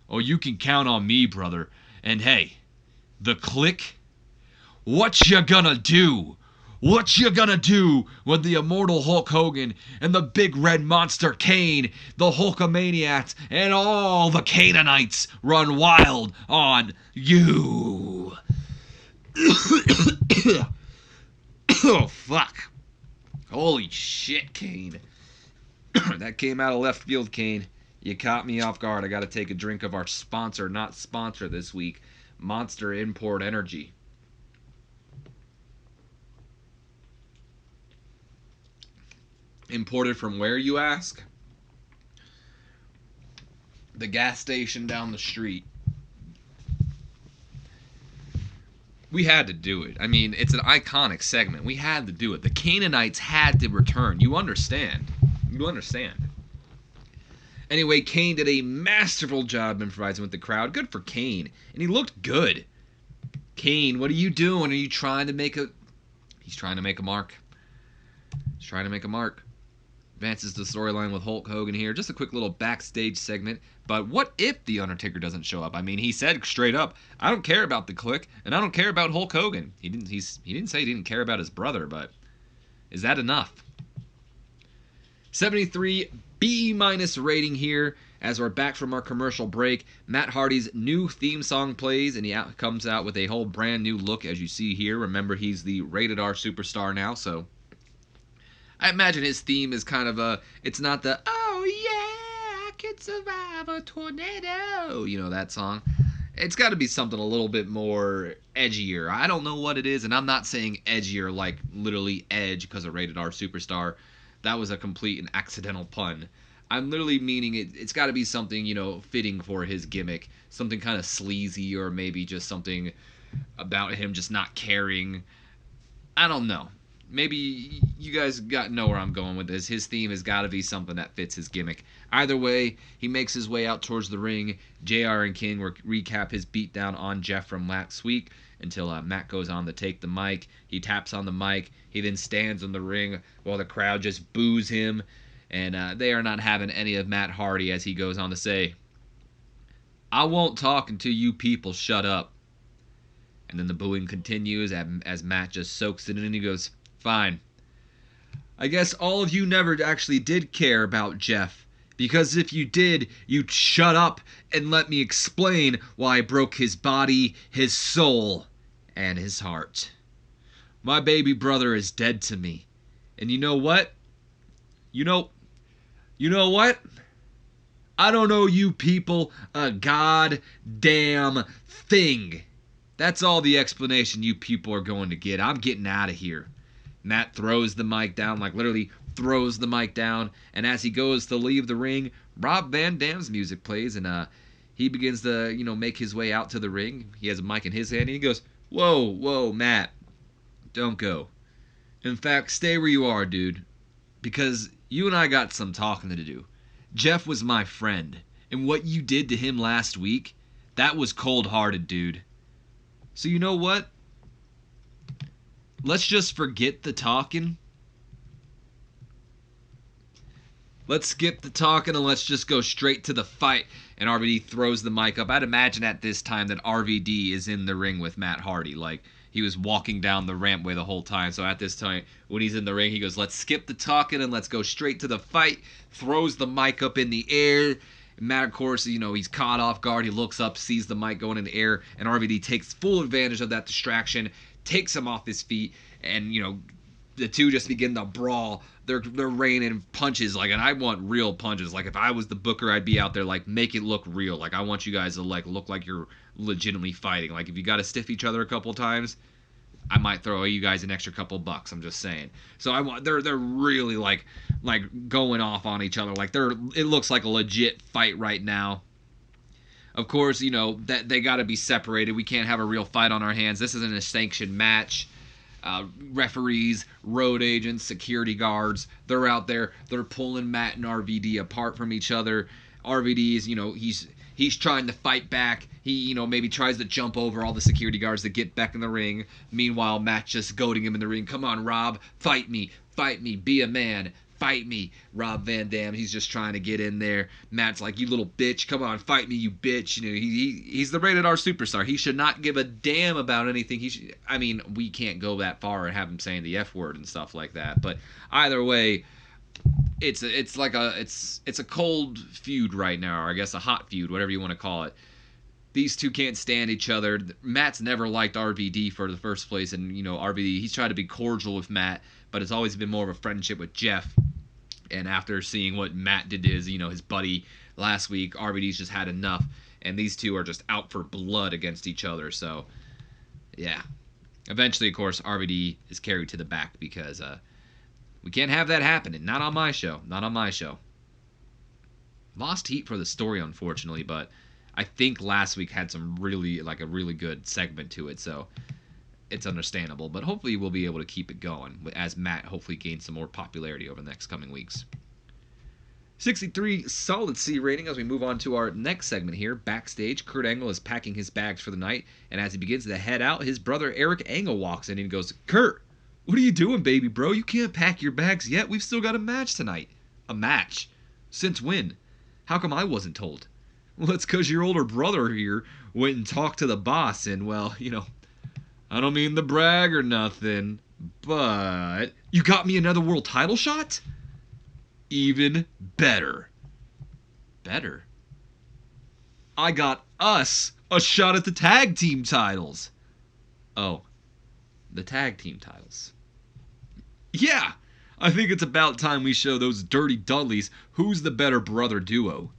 "Oh, you can count on me, brother. And hey, the click? What you gonna do? What you gonna do when the immortal Hulk Hogan and the big red monster Kane, the Hulkamaniacs, and all the Canaanites run wild on you? Oh, fuck. Holy shit, Kane. That came out of left field, Kane. You caught me off guard. I gotta take a drink of our sponsor, not sponsor this week, Monster Import Energy. Imported from where, you ask? The gas station down the street. We had to do it. I mean, it's an iconic segment. We had to do it. The Canaanites had to return. You understand. You understand. Anyway, Kane did a masterful job improvising with the crowd. Good for Kane. And he looked good. Kane, what are you doing? Are you trying to make a... He's trying to make a mark. He's trying to make a mark. Advances the storyline with Hulk Hogan here. Just a quick little backstage segment. But what if The Undertaker doesn't show up? I mean, he said straight up, I don't care about the Clique, and I don't care about Hulk Hogan. He didn't say he didn't care about his brother, but is that enough? 73 B- rating here as we're back from our commercial break. Matt Hardy's new theme song plays, and he comes out with a whole brand new look, as you see here. Remember, he's the rated R superstar now, so I imagine his theme is kind of a, it's not the, oh yeah, I could survive a tornado, you know, that song. It's got to be something a little bit more edgier. I don't know what it is, and I'm not saying edgier like literally edge because of rated R superstar. That was a complete and accidental pun. I'm literally meaning it's got to be something, you know, fitting for his gimmick. Something kind of sleazy, or maybe just something about him just not caring. I don't know. Maybe you guys know where I'm going with this. His theme has got to be something that fits his gimmick. Either way, he makes his way out towards the ring. JR and King recap his beatdown on Jeff from last week until Matt goes on to take the mic. He taps on the mic. He then stands in the ring while the crowd just boos him. And they are not having any of Matt Hardy as he goes on to say, I won't talk until you people shut up. And then the booing continues as Matt just soaks it in and he goes, fine. I guess all of you never actually did care about Jeff. Because if you did, you'd shut up and let me explain why I broke his body, his soul, and his heart. My baby brother is dead to me. And you know what? You know what? I don't owe you people a goddamn thing. That's all the explanation you people are going to get. I'm getting out of here. Matt throws the mic down, like literally throws the mic down, and as he goes to leave the ring, Rob Van Dam's music plays, and he begins to, you know, make his way out to the ring. He has a mic in his hand, and he goes, whoa, Matt, don't go. In fact, stay where you are, dude, because you and I got some talking to do. Jeff was my friend, and what you did to him last week, that was cold-hearted, dude. So you know what? Let's just forget the talking. Let's skip the talking and let's just go straight to the fight. And RVD throws the mic up. I'd imagine at this time that RVD is in the ring with Matt Hardy. Like, he was walking down the rampway the whole time. So at this time, when he's in the ring, he goes, let's skip the talking and let's go straight to the fight. Throws the mic up in the air. Matt, of course, you know, he's caught off guard. He looks up, sees the mic going in the air. And RVD takes full advantage of that distraction. Takes him off his feet. And, you know, the two just begin to brawl. They're raining punches, like, and I want real punches. Like, if I was the booker, I'd be out there, like, make it look real. Like, I want you guys to, like, look like you're legitimately fighting. Like, if you got to stiff each other a couple times, I might throw you guys an extra couple bucks. I'm just saying. So I want they're really like going off on each other. Like, it looks like a legit fight right now. Of course, you know that they got to be separated. We can't have a real fight on our hands. This isn't a sanctioned match. Referees, road agents, security guards, they're out there. They're pulling Matt and RVD apart from each other. RVD is, you know, he's trying to fight back. He, you know, maybe tries to jump over all the security guards to get back in the ring. Meanwhile, Matt's just goading him in the ring. Come on, Rob, fight me, be a man, fight me. Rob Van Dam, he's just trying to get in there. Matt's like, you little bitch, come on, fight me, you bitch. You know, he's the rated R superstar. He should not give a damn about anything. I mean, we can't go that far and have him saying the F word and stuff like that. But either way, it's a cold feud right now, or I guess a hot feud, whatever you want to call it. These two can't stand each other. Matt's never liked RVD for the first place, and you know RVD, he's tried to be cordial with Matt, but it's always been more of a friendship with Jeff. And after seeing what Matt did to his buddy last week, RVD's just had enough, and these two are just out for blood against each other. So, yeah. Eventually, of course, RVD is carried to the back because we can't have that happening. Not on my show. Not on my show. Lost heat for the story, unfortunately, but I think last week had a really good segment to it, so it's understandable. But hopefully we'll be able to keep it going as Matt hopefully gains some more popularity over the next coming weeks. 63 solid C rating as we move on to our next segment here. Backstage, Kurt Angle is packing his bags for the night, and as he begins to head out, his brother Eric Angle walks in and goes, Kurt, what are you doing, baby bro? You can't pack your bags yet. We've still got a match tonight. A match? Since when? How come I wasn't told? Well, it's because your older brother here went and talked to the boss, and, well, you know, I don't mean to brag or nothing, but you got me another world title shot? Even better. Better? I got us a shot at the tag team titles. Oh, the tag team titles. Yeah, I think it's about time we show those dirty Dudleys who's the better brother duo.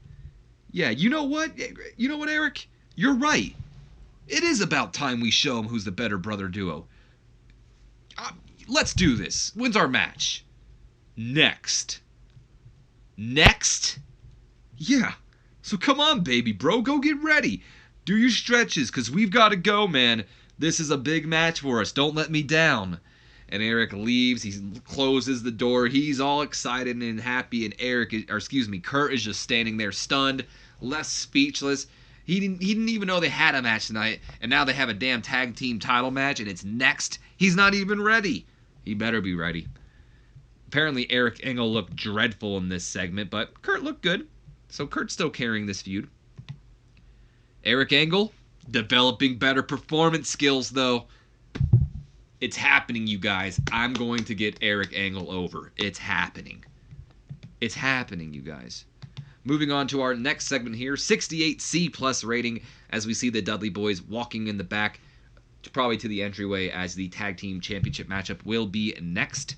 Yeah, you know what? You know what, Eric? You're right. It is about time we show them who's the better brother duo. Let's do this. When's our match? Next? Yeah. So come on, baby bro. Go get ready. Do your stretches, because we've got to go, man. This is a big match for us. Don't let me down. And Eric leaves. He closes the door. He's all excited and happy. And Kurt is just standing there stunned, less speechless. He didn't even know they had a match tonight, and now they have a damn tag team title match, and it's next. He's not even ready. He better be ready. Apparently, Eric Angle looked dreadful in this segment, but Kurt looked good. So Kurt's still carrying this feud. Eric Angle, developing better performance skills, though. It's happening, you guys. I'm going to get Eric Angle over. It's happening. It's happening, you guys. Moving on to our next segment here, 68 C+ rating, as we see the Dudley Boys walking in the back, probably to the entryway, as the Tag Team Championship matchup will be next.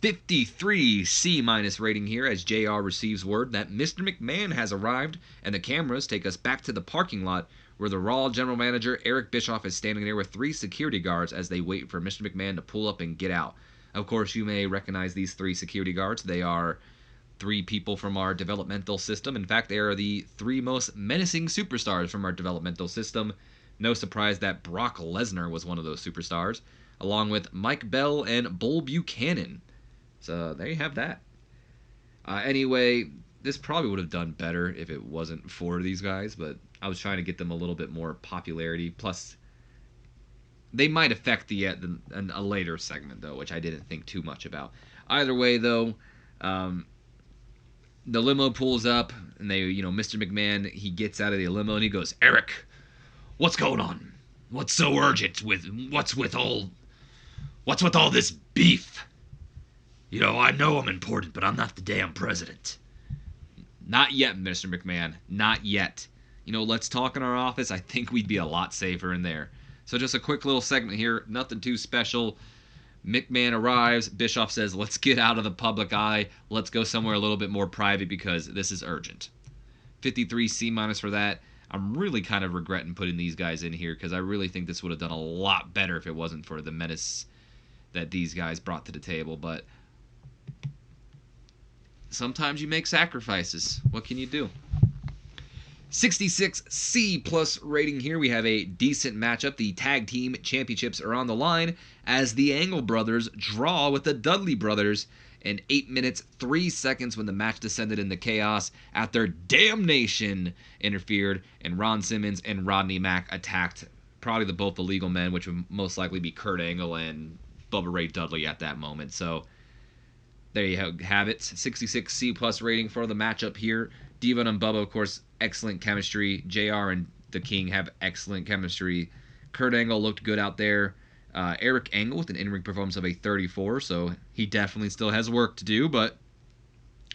53 C- rating here, as JR receives word that Mr. McMahon has arrived, and the cameras take us back to the parking lot, where the Raw General Manager Eric Bischoff is standing there with 3 security guards as they wait for Mr. McMahon to pull up and get out. Of course, you may recognize these 3 security guards. They are 3 people from our developmental system. In fact, they are the 3 most menacing superstars from our developmental system. No surprise that Brock Lesnar was one of those superstars, along with Mike Bell and Bull Buchanan. So there you have that. Anyway, this probably would have done better if it wasn't for these guys, but I was trying to get them a little bit more popularity. Plus, they might affect a later segment, though, which I didn't think too much about. Either way, though, the limo pulls up, and Mr. McMahon, he gets out of the limo, and he goes, Eric, what's going on? What's so urgent what's with all this beef? You know, I know I'm important, but I'm not the damn president. Not yet, Mr. McMahon. Not yet. Let's talk in our office. I think we'd be a lot safer in there. So just a quick little segment here. Nothing too special. McMahon arrives. Bischoff says, let's get out of the public eye. Let's go somewhere a little bit more private because this is urgent. 53 C- for that. I'm really kind of regretting putting these guys in here because I really think this would have done a lot better if it wasn't for the menace that these guys brought to the table. But sometimes you make sacrifices. What can you do? 66 C+ rating here. We have a decent matchup. The tag team championships are on the line as the Angle brothers draw with the Dudley brothers in 8 minutes 3 seconds when the match descended into chaos after Damnation interfered and Ron Simmons and Rodney Mack attacked probably both the legal men, which would most likely be Kurt Angle and Bubba Ray Dudley at that moment. So there you have it. 66 C plus rating for the matchup here. Devon and Bubba, of course, excellent chemistry. JR and the King have excellent chemistry. Kurt Angle looked good out there. Eric Angle with an in-ring performance of a 34, so he definitely still has work to do, but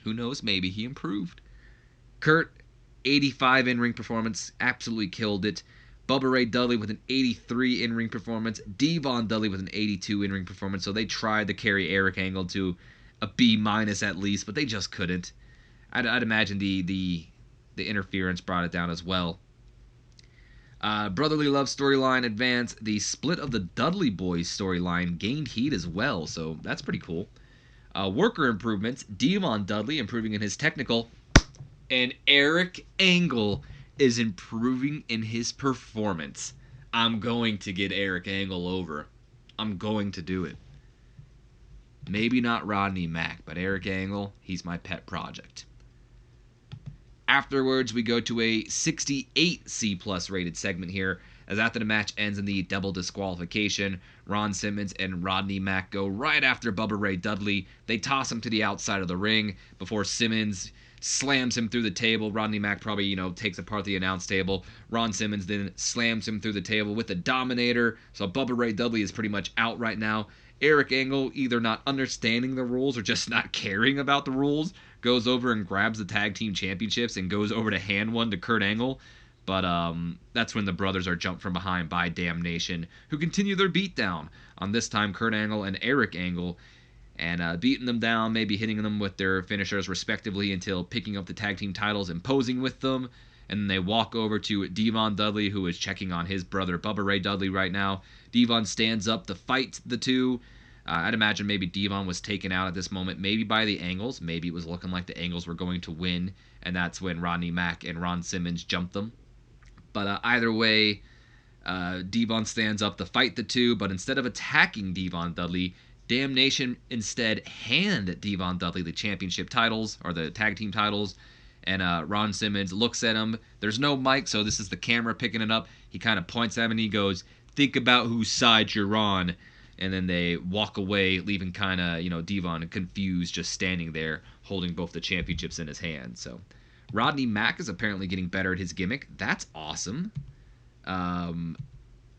who knows, maybe he improved. Kurt, 85 in-ring performance, absolutely killed it. Bubba Ray Dudley with an 83 in-ring performance. Devon Dudley with an 82 in-ring performance, so they tried to carry Eric Angle to a B- at least, but they just couldn't. I'd imagine the interference brought it down as well. Brotherly Love storyline advanced. The split of the Dudley Boys storyline gained heat as well, so that's pretty cool. Worker improvements. Devon Dudley improving in his technical, and Eric Angle is improving in his performance. I'm going to get Eric Angle over. I'm going to do it. Maybe not Rodney Mack, but Eric Angle, he's my pet project. Afterwards, we go to a 68 C plus rated segment here, as after the match ends in the double disqualification, Ron Simmons and Rodney Mack go right after Bubba Ray Dudley. They toss him to the outside of the ring before Simmons slams him through the table. Rodney Mack probably, takes apart the announce table. Ron Simmons then slams him through the table with the Dominator. So Bubba Ray Dudley is pretty much out right now. Eric Angle, either not understanding the rules or just not caring about the rules, goes over and grabs the tag team championships and goes over to hand one to Kurt Angle. But that's when the brothers are jumped from behind by Damnation, who continue their beatdown on this time Kurt Angle and Eric Angle, and beating them down, maybe hitting them with their finishers respectively until picking up the tag team titles and posing with them. And then they walk over to Devon Dudley, who is checking on his brother Bubba Ray Dudley right now. Devon stands up to fight the two. I'd imagine maybe Devon was taken out at this moment, maybe by the Angles. Maybe it was looking like the Angles were going to win, and that's when Rodney Mack and Ron Simmons jumped them. But either way, Devon stands up to fight the two, but instead of attacking Devon Dudley, Damnation instead hand Devon Dudley the championship titles, or the tag team titles, and Ron Simmons looks at him. There's no mic, so this is the camera picking it up. He kind of points at him and he goes, "Think about whose side you're on." And then they walk away, leaving kind of, Devon confused, just standing there, holding both the championships in his hand. So Rodney Mack is apparently getting better at his gimmick. That's awesome.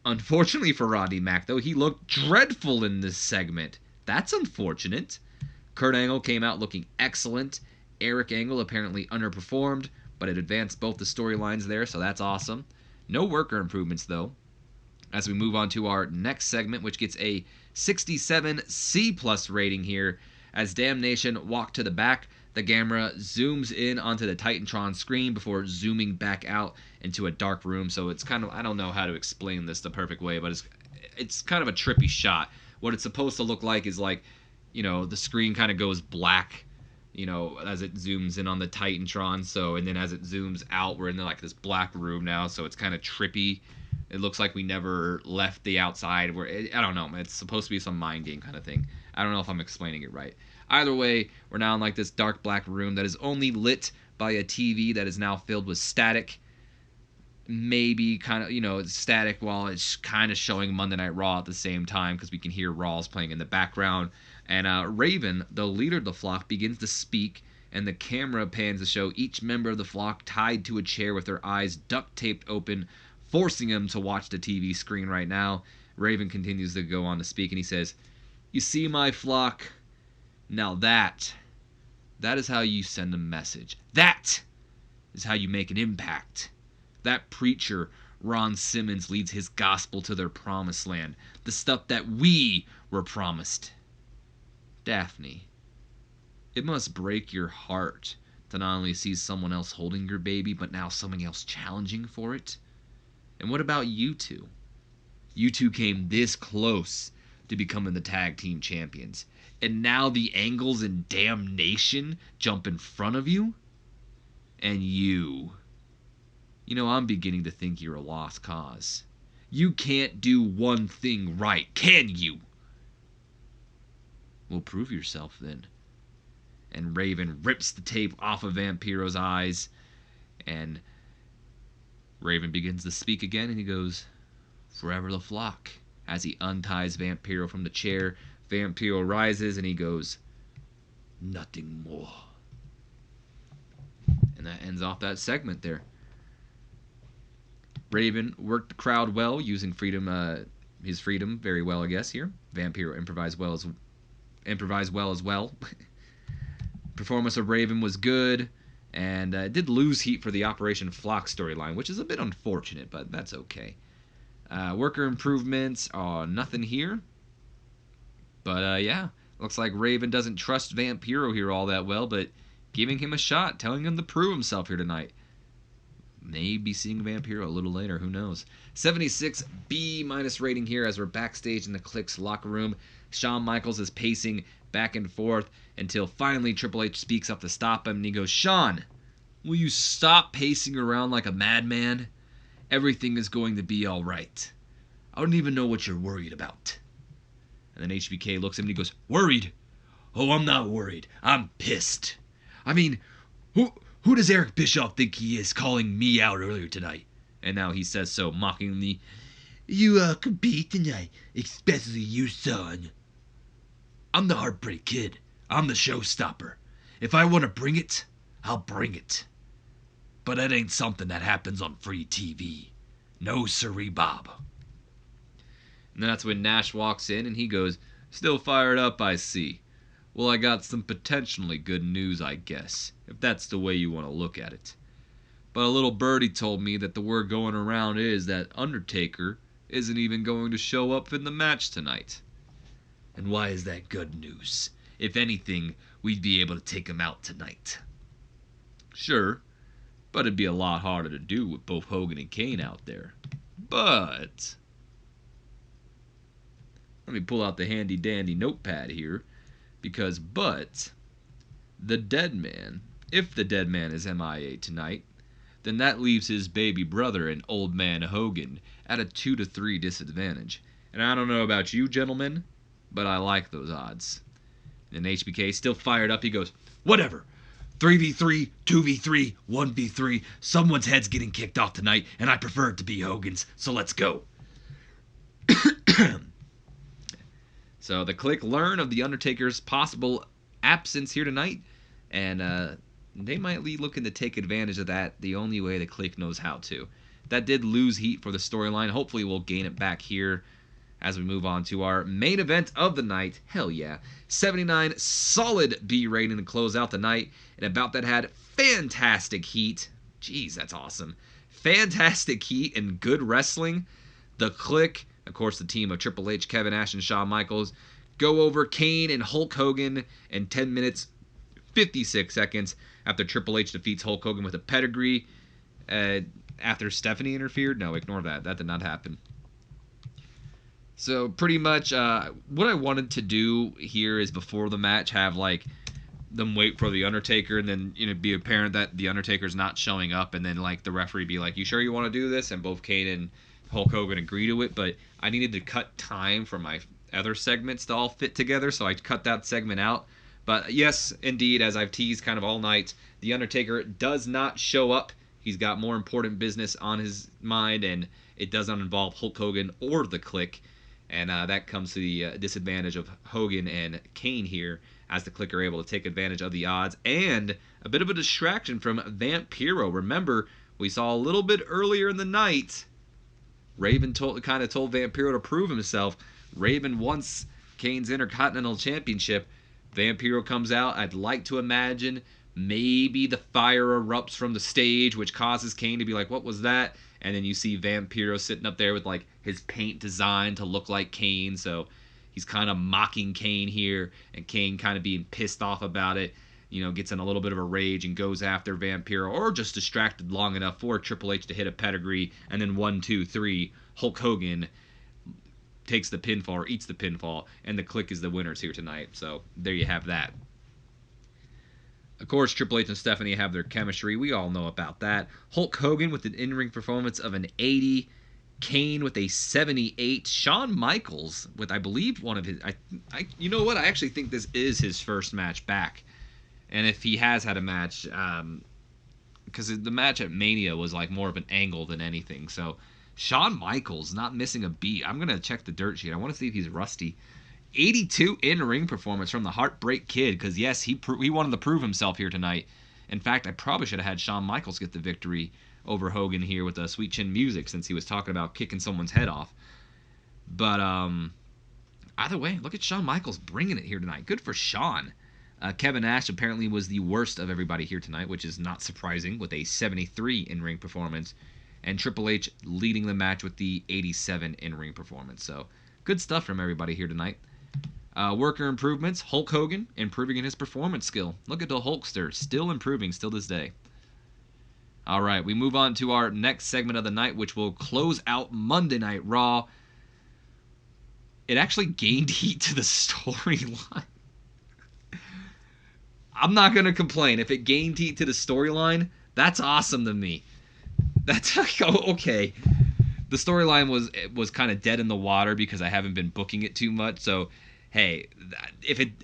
Unfortunately for Rodney Mack, though, he looked dreadful in this segment. That's unfortunate. Kurt Angle came out looking excellent. Eric Angle apparently underperformed, but it advanced both the storylines there, so that's awesome. No worker improvements, though. As we move on to our next segment, which gets a 67 C plus rating here, as Damnation walk to the back, the camera zooms in onto the Titantron screen before zooming back out into a dark room. So it's kind of, I don't know how to explain this the perfect way, but it's kind of a trippy shot. What it's supposed to look like is like, the screen kind of goes black, as it zooms in on the Titantron. So, and then as it zooms out, we're in like this black room now. So it's kind of trippy. It looks like we never left the outside. I don't know. It's supposed to be some mind game kind of thing. I don't know if I'm explaining it right. Either way, we're now in like this dark black room that is only lit by a TV that is now filled with static. Maybe kind of, it's static while it's kind of showing Monday Night Raw at the same time, because we can hear Raw's playing in the background. And Raven, the leader of the flock, begins to speak, and the camera pans to show each member of the flock tied to a chair with their eyes duct taped open, forcing him to watch the TV screen right now. Raven continues to go on to speak, and he says, "You see, my flock, now that is how you send a message. That is how you make an impact. That preacher, Ron Simmons, leads his gospel to their promised land. The stuff that we were promised. Daphne, it must break your heart to not only see someone else holding your baby, but now someone else challenging for it. And what about you two? You two came this close to becoming the tag team champions. And now the Angles and Damnation jump in front of you? And you. I'm beginning to think you're a lost cause. You can't do one thing right, can you? Well, prove yourself then." And Raven rips the tape off of Vampiro's eyes, and Raven begins to speak again, and he goes, "Forever the flock as he unties Vampiro from the chair. Vampiro rises and he goes, "Nothing more." And that ends off that segment there. Raven worked the crowd well, using his freedom very well, I guess, here. Vampiro improvised well as well. Performance of Raven was good, and did lose heat for the Operation Flock storyline, which is a bit unfortunate, but that's okay. Worker improvements are nothing here. But yeah, looks like Raven doesn't trust Vampiro here all that well, but giving him a shot, telling him to prove himself here tonight. Maybe seeing Vampiro a little later, who knows. 76 B- rating here as we're backstage in the Clique's locker room. Shawn Michaels is pacing back and forth until finally Triple H speaks up to stop him, and he goes, "Shawn, will you stop pacing around like a madman? Everything is going to be alright. I don't even know what you're worried about." And then HBK looks at him and he goes, "Worried? Oh, I'm not worried. I'm pissed. I mean, who does Eric Bischoff think he is, calling me out earlier tonight?" And now he says so mockingly, "You compete tonight, especially you, son. I'm the Heartbreak Kid. I'm the showstopper. If I want to bring it, I'll bring it. But that ain't something that happens on free TV. No siree, Bob." And that's when Nash walks in and he goes, "Still fired up, I see. Well, I got some potentially good news, I guess, if that's the way you want to look at it. But a little birdie told me that the word going around is that Undertaker isn't even going to show up in the match tonight." "And why is that good news? If anything, we'd be able to take him out tonight." "Sure, but it'd be a lot harder to do with both Hogan and Kane out there. But..." Let me pull out the handy dandy notepad here, because the dead man, if the dead man is MIA tonight, then that leaves his baby brother and old man Hogan at a 2-3 disadvantage. And I don't know about you gentlemen, but I like those odds. And HBK, still fired up, he goes, "Whatever. 3v3, 2v3, 1v3, someone's head's getting kicked off tonight, and I prefer it to be Hogan's, so let's go." So the Clique learn of the Undertaker's possible absence here tonight, and they might be looking to take advantage of that the only way the Clique knows how to. That did lose heat for the storyline. Hopefully we'll gain it back here as we move on to our main event of the night. Hell yeah. 79 solid B rating to close out the night, and about that had fantastic heat. Jeez, that's awesome. Fantastic heat and good wrestling. The Clique, of course, the team of Triple H, Kevin Nash, and Shawn Michaels, go over Kane and Hulk Hogan in 10 minutes, 56 seconds after Triple H defeats Hulk Hogan with a pedigree. After Stephanie interfered? No, ignore that. That did not happen. So pretty much what I wanted to do here is before the match have like them wait for the Undertaker, and then be apparent that the Undertaker's not showing up, and then like the referee be like, "You sure you want to do this?" And both Kane and Hulk Hogan agree to it, but I needed to cut time for my other segments to all fit together, so I cut that segment out. But yes, indeed, as I've teased kind of all night, the Undertaker does not show up. He's got more important business on his mind, and it does not involve Hulk Hogan or the Clique. And that comes to the disadvantage of Hogan and Kane here, as the Clique are able to take advantage of the odds, and a bit of a distraction from Vampiro. Remember, we saw a little bit earlier in the night, Raven kind of told Vampiro to prove himself. Raven wants Kane's Intercontinental Championship. Vampiro comes out. I'd like to imagine maybe the fire erupts from the stage, which causes Kane to be like, "What was that?" And then you see Vampiro sitting up there with like his paint designed to look like Kane. So he's kind of mocking Kane here, and Kane kind of being pissed off about it. Gets in a little bit of a rage and goes after Vampiro, or just distracted long enough for Triple H to hit a pedigree, and then 1, 2, 3, Hulk Hogan takes the pinfall or eats the pinfall, and the Clique is the winners here tonight. So there you have that. Of course, Triple H and Stephanie have their chemistry. We all know about that. Hulk Hogan with an in-ring performance of an 80. Kane with a 78. Shawn Michaels with, I believe, one of his... you know what? I actually think this is his first match back. And if he has had a match... because the match at Mania was like more of an angle than anything. So Shawn Michaels not missing a beat. I'm going to check the dirt sheet. I want to see if he's rusty. 82 in-ring performance from the Heartbreak Kid, because yes, he wanted to prove himself here tonight. In fact, I probably should have had Shawn Michaels get the victory over Hogan here with the Sweet Chin Music, since he was talking about kicking someone's head off. But either way, look at Shawn Michaels bringing it here tonight. Good for Shawn. Kevin Nash apparently was the worst of everybody here tonight, which is not surprising, with a 73 in-ring performance. And Triple H leading the match with the 87 in-ring performance. So, good stuff from everybody here tonight. Worker improvements. Hulk Hogan improving in his performance skill. Look at the Hulkster, still improving, still this day. All right, we move on to our next segment of the night, which will close out Monday Night Raw. It actually gained heat to the storyline. I'm not going to complain. If it gained heat to the storyline, that's awesome to me. That's okay. The storyline was kind of dead in the water because I haven't been booking it too much. So, hey,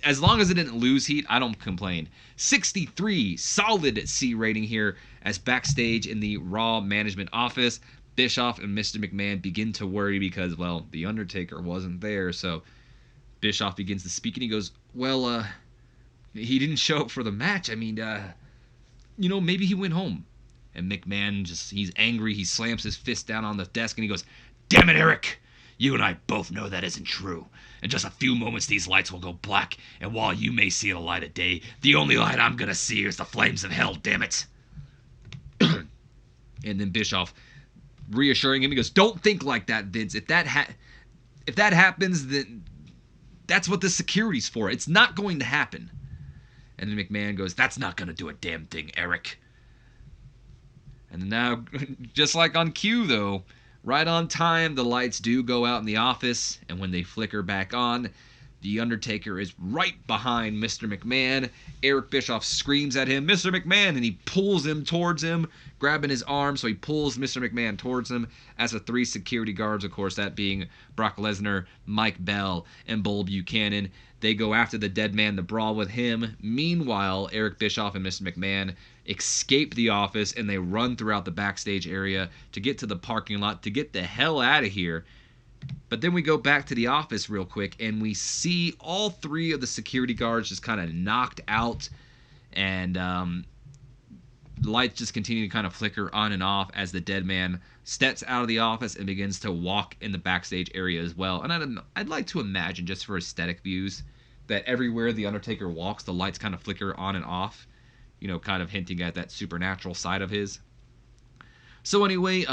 as long as it didn't lose heat, I don't complain. 63 solid C rating here as backstage in the Raw management office, Bischoff and Mr. McMahon begin to worry because, well, the Undertaker wasn't there. So Bischoff begins to speak and he goes, well, he didn't show up for the match. I mean, maybe he went home. And McMahon he's angry. He slams his fist down on the desk and he goes, damn it, Eric. You and I both know that isn't true. In just a few moments, these lights will go black. And while you may see the light of day, the only light I'm going to see is the flames of hell, damn it. And then Bischoff reassuring him, he goes, don't think like that, Vince. If that happens, then that's what the security's for. It's not going to happen. And then McMahon goes, that's not going to do a damn thing, Eric. And now, just like on cue, though, right on time, the lights do go out in the office, and when they flicker back on, the Undertaker is right behind Mr. McMahon. Eric Bischoff screams at him, Mr. McMahon, and he pulls him towards him, grabbing his arm, so he pulls Mr. McMahon towards him, as the three security guards, of course, that being Brock Lesnar, Mike Bell, and Bull Buchanan. They go after the dead man to brawl with him. Meanwhile, Eric Bischoff and Mr. McMahon escape the office and they run throughout the backstage area to get to the parking lot to get the hell out of here. But then we go back to the office real quick and we see all three of the security guards just kind of knocked out, and lights just continue to kind of flicker on and off as the dead man steps out of the office and begins to walk in the backstage area as well. And I'd like to imagine, just for aesthetic views, that everywhere the Undertaker walks, the lights kind of flicker on and off, kind of hinting at that supernatural side of his. So anyway,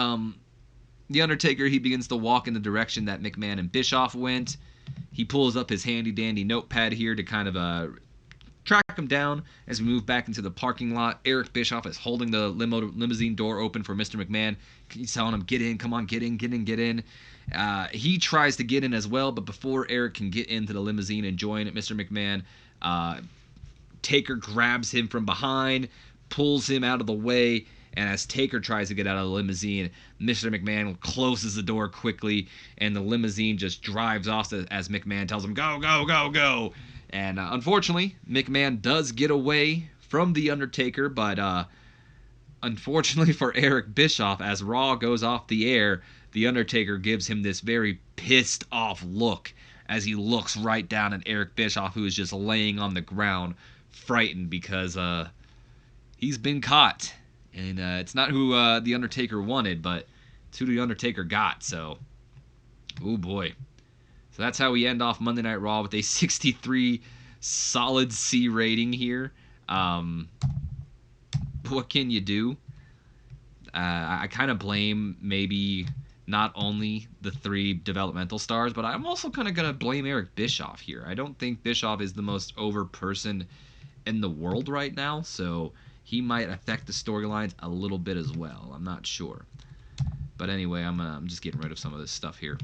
the Undertaker, he begins to walk in the direction that McMahon and Bischoff went. He pulls up his handy-dandy notepad here to kind of track him down as we move back into the parking lot. Eric Bischoff is holding the limousine door open for Mr. McMahon. He's telling him, get in, come on, get in, get in, get in. He tries to get in as well, but before Eric can get into the limousine and join Mr. McMahon, Taker grabs him from behind, pulls him out of the way, and as Taker tries to get out of the limousine, Mr. McMahon closes the door quickly, and the limousine just drives off as McMahon tells him, go, go, go, go. And unfortunately, McMahon does get away from the Undertaker, but unfortunately for Eric Bischoff, as Raw goes off the air, the Undertaker gives him this very pissed off look as he looks right down at Eric Bischoff, who is just laying on the ground, frightened because he's been caught. And it's not who the Undertaker wanted, but it's who the Undertaker got. So, oh boy. So that's how we end off Monday Night Raw with a 63 solid C rating here. What can you do? I kind of blame maybe not only the three developmental stars, but I'm also kind of going to blame Eric Bischoff here. I don't think Bischoff is the most over person in the world right now, so he might affect the storylines a little bit as well. I'm not sure. But anyway, I'm just getting rid of some of this stuff here.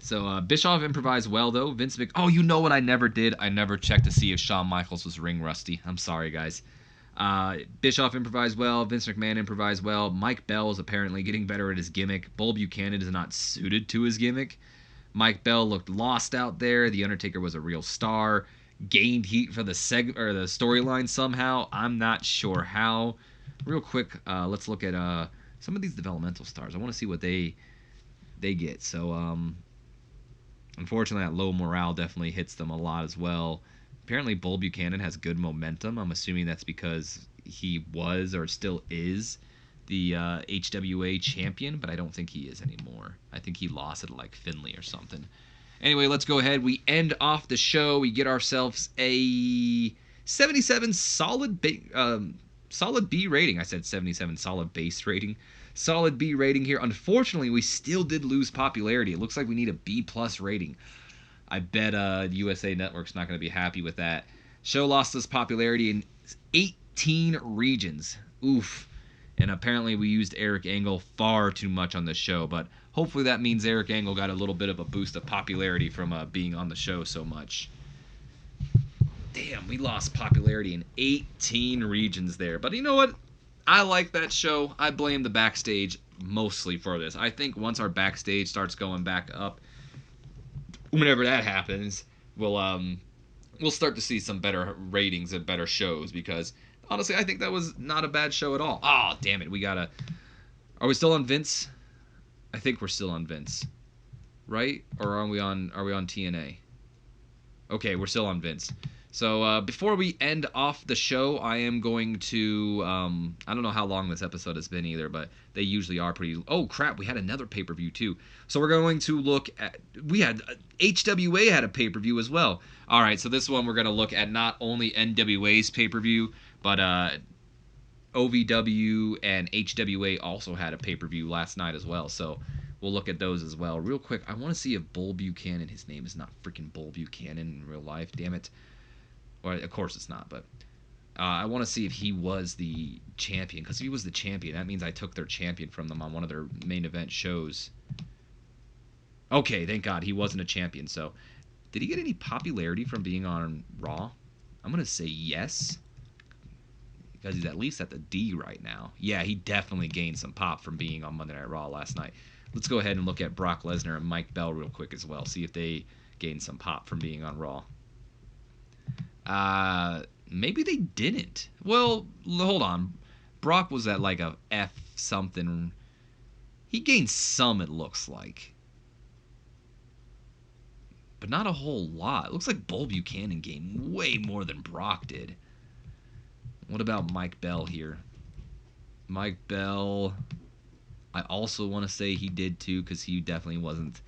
So Bischoff improvised well, though. Oh, you know what I never did? I never checked to see if Shawn Michaels was ring rusty. I'm sorry, guys. Bischoff improvised well. Vince McMahon improvised well. Mike Bell is apparently getting better at his gimmick. Bull Buchanan is not suited to his gimmick. Mike Bell looked lost out there. The Undertaker was a real star. Gained heat for the storyline somehow. I'm not sure how. Real quick, let's look at some of these developmental stars. I want to see what they get. So unfortunately, that low morale definitely hits them a lot as well. Apparently, Bull Buchanan has good momentum. I'm assuming that's because he was or still is the HWA champion, but I don't think he is anymore. I think he lost it like Finley or something. Anyway, let's go ahead. We end off the show. We get ourselves a 77 solid B rating. I said 77 solid base rating. Solid B rating here. Unfortunately, we still did lose popularity. It looks like we need a B plus rating. I bet USA Network's not going to be happy with that. Show lost us popularity in 18 regions. Oof. And apparently we used Eric Angle far too much on the show, but hopefully that means Eric Angle got a little bit of a boost of popularity from being on the show so much. Damn, we lost popularity in 18 regions there. But you know what? I like that show. I blame the Backstage mostly for this. I think once our Backstage starts going back up, whenever that happens, we'll start to see some better ratings and better shows, because honestly, I think that was not a bad show at all. Oh, damn it. Are we still on Vince? I think we're still on Vince. Right? Or are we on TNA? Okay, we're still on Vince. So before we end off the show, I am going to I don't know how long this episode has been either, but they usually are pretty. Oh crap, we had another pay-per-view too. So we're going to look at, we had HWA had a pay-per-view as well. All right, so this one we're going to look at not only NWA's pay-per-view, but OVW and HWA also had a pay-per-view last night as well. So we'll look at those as well. Real quick, I want to see if Bull Buchanan, his name is not freaking Bull Buchanan in real life, damn it. Well, of course it's not, but I want to see if he was the champion, because if he was the champion, that means I took their champion from them on one of their main event shows. Okay, thank God, he wasn't a champion. So, did he get any popularity from being on Raw? I'm going to say yes, because he's at least at the D right now. Yeah, he definitely gained some pop from being on Monday Night Raw last night. Let's go ahead and look at Brock Lesnar and Mike Bell real quick as well, see if they gained some pop from being on Raw. Maybe they didn't. Well, hold on. Brock was at like a F something. He gained some, it looks like. But not a whole lot. It looks like Bull Buchanan gained way more than Brock did. What about Mike Bell here? Mike Bell, I also want to say he did too, because he definitely wasn't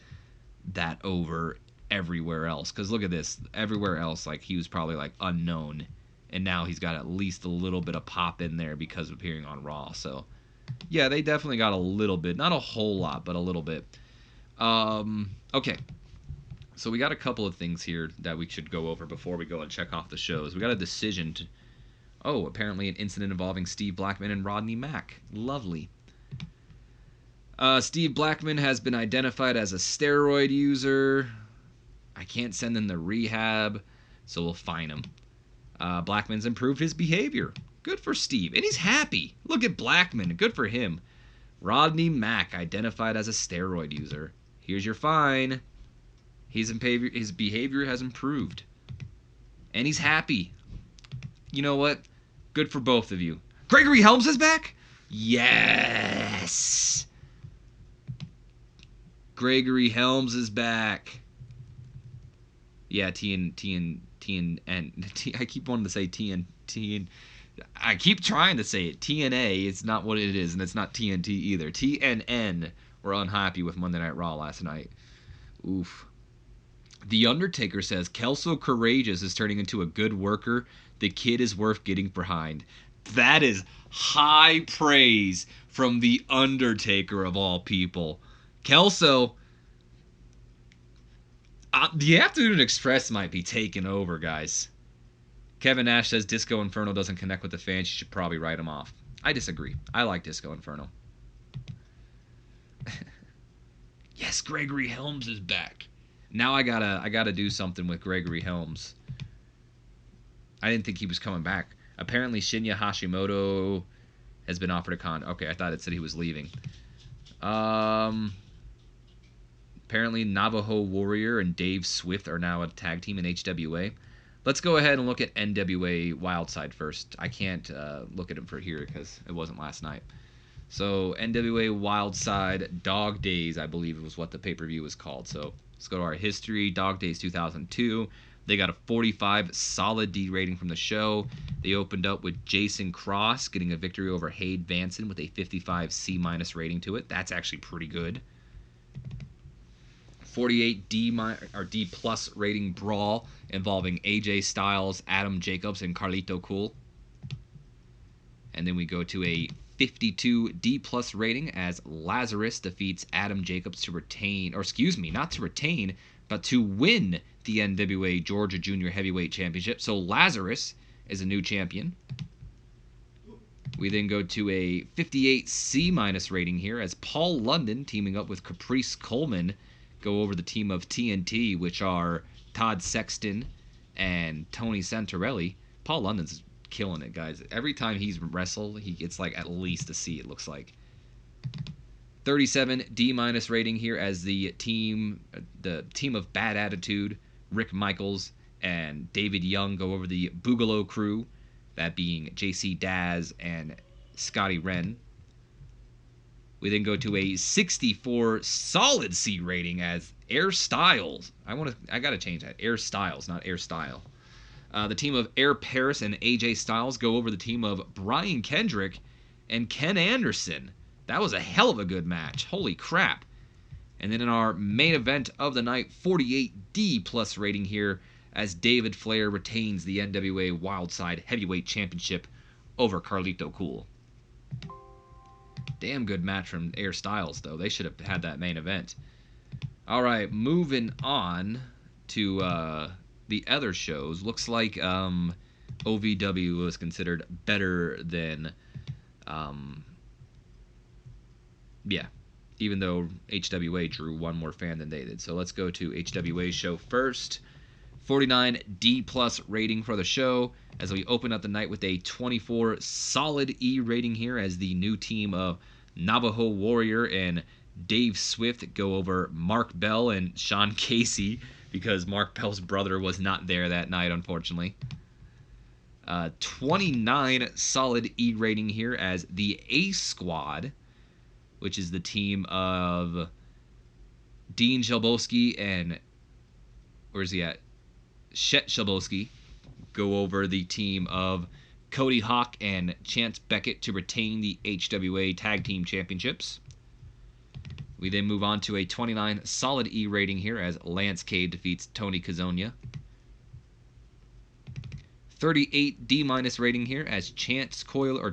that over everywhere else. Because look at this, everywhere else, like, he was probably like unknown, and now he's got at least a little bit of pop in there because of appearing on Raw. So yeah, they definitely got a little bit, not a whole lot, but a little bit. Okay, so we got a couple of things here that we should go over before we go and check off the shows. We got a decision to, apparently an incident involving Steve Blackman and Rodney Mack. Lovely. Steve Blackman has been identified as a steroid user. I can't send him to rehab, so we'll fine him. Blackman's improved his behavior. Good for Steve. And he's happy. Look at Blackman. Good for him. Rodney Mack identified as a steroid user. Here's your fine. His behavior has improved. And he's happy. You know what? Good for both of you. Gregory Helms is back? Yes! Gregory Helms is back. Yeah, I keep wanting to say I keep trying to say it. TNA, it's not what it is, and it's not TNT either. TNN were unhappy with Monday Night Raw last night. Oof. The Undertaker says, Kelso Courageous is turning into a good worker. The kid is worth getting behind. That is high praise from the Undertaker of all people. Kelso, the Afternoon Express might be taking over, guys. Kevin Nash says Disco Inferno doesn't connect with the fans. You should probably write him off. I disagree. I like Disco Inferno. Yes, Gregory Helms is back. Now I gotta do something with Gregory Helms. I didn't think he was coming back. Apparently Shinya Hashimoto has been offered a con. Okay, I thought it said he was leaving. Apparently Navajo Warrior and Dave Swift are now a tag team in HWA. Let's go ahead and look at NWA Wildside first. I can't look at him for here because it wasn't last night. So NWA Wildside Dog Days, I believe it was what the pay-per-view was called. So let's go to our history. Dog Days 2002. They got a 45 solid D rating from the show. They opened up with Jason Cross getting a victory over Hade Vanson with a 55 C- rating to it. That's actually pretty good. 48 D plus rating brawl involving AJ Styles, Adam Jacobs, and Carlito Cool. And then we go to a 52 D plus rating as Lazarus defeats Adam Jacobs to retain, or excuse me, not to retain, but to win the NWA Georgia Junior Heavyweight Championship. So Lazarus is a new champion. We then go to a 58 C- rating here as Paul London teaming up with Caprice Coleman go over the team of TNT, which are Todd Sexton and Tony Santorelli. Paul London's killing it, guys. Every time he's wrestled, he gets like at least a C, it looks like. 37 D- rating here as the team of Bad Attitude, Rick Michaels and David Young go over the Boogaloo crew, that being JC Daz and Scotty Wren. We then go to a 64 solid C rating as Air Styles. I gotta change that. Air Styles, not Air Style. The team of Air Paris and AJ Styles go over the team of Brian Kendrick and Ken Anderson. That was a hell of a good match. Holy crap. And then in our main event of the night, 48 D plus rating here as David Flair retains the NWA Wildside Heavyweight Championship over Carlito Cool. Damn good match from Air Styles, though. They should have had that main event. All right, moving on to the other shows. Looks like OVW was considered better than, even though HWA drew one more fan than they did. So let's go to HWA's show first. 49 D plus rating for the show as we open up the night with a 24 solid E rating here as the new team of Navajo Warrior and Dave Swift go over Mark Bell and Sean Casey because Mark Bell's brother was not there that night, unfortunately. 29 solid E rating here as the A Squad, which is the team of Dean Shelbowski and where's he at? Shet Shelbowski go over the team of Cody Hawk and Chance Beckett to retain the HWA Tag Team Championships. We then move on to a 29 solid E rating here as Lance Cade defeats Tony Kazonia. 38 D minus rating here as Chad Coiler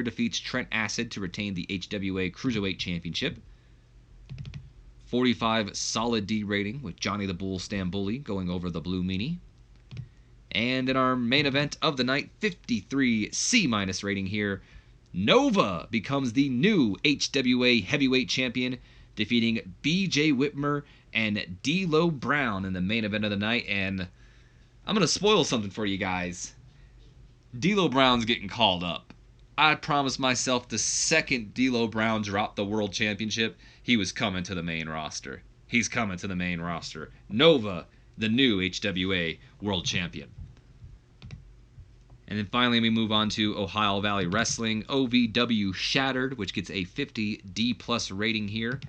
defeats Trent Acid to retain the HWA Cruiserweight Championship. 45 solid D rating with Johnny the Bull Stamboli going over the Blue Meanie. And in our main event of the night, 53 C- rating here, Nova becomes the new HWA Heavyweight Champion, defeating BJ Whitmer and D'Lo Brown in the main event of the night. And I'm going to spoil something for you guys. D'Lo Brown's getting called up. I promised myself the second D'Lo Brown dropped the World Championship, he was coming to the main roster. He's coming to the main roster. Nova, the new HWA World Champion. And then finally we move on to Ohio Valley Wrestling. OVW Shattered, which gets a 50 D plus rating here.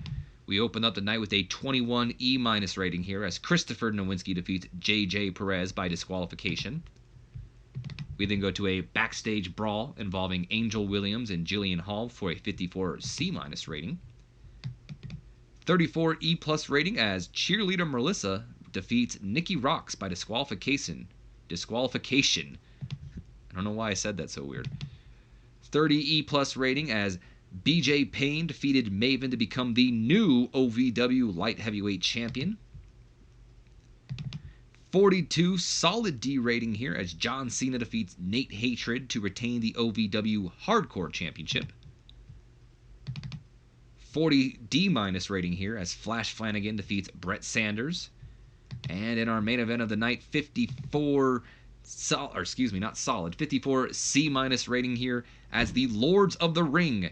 We open up the night with a 21 E minus rating here as Christopher Nowinski defeats JJ Perez by disqualification. We then go to a backstage brawl involving Angel Williams and Jillian Hall for a 54 C minus rating. 34 E plus rating as Cheerleader Melissa defeats Nikki Rocks by disqualification. I don't know why I said that so weird. 30 E plus rating as BJ Payne defeated Maven to become the new OVW Light Heavyweight Champion. 42 solid D rating here as John Cena defeats Nate Hatred to retain the OVW Hardcore Championship. 40 D minus rating here as Flash Flanagan defeats Brett Sanders. And in our main event of the night, 54 C minus rating here as the Lords of the Ring,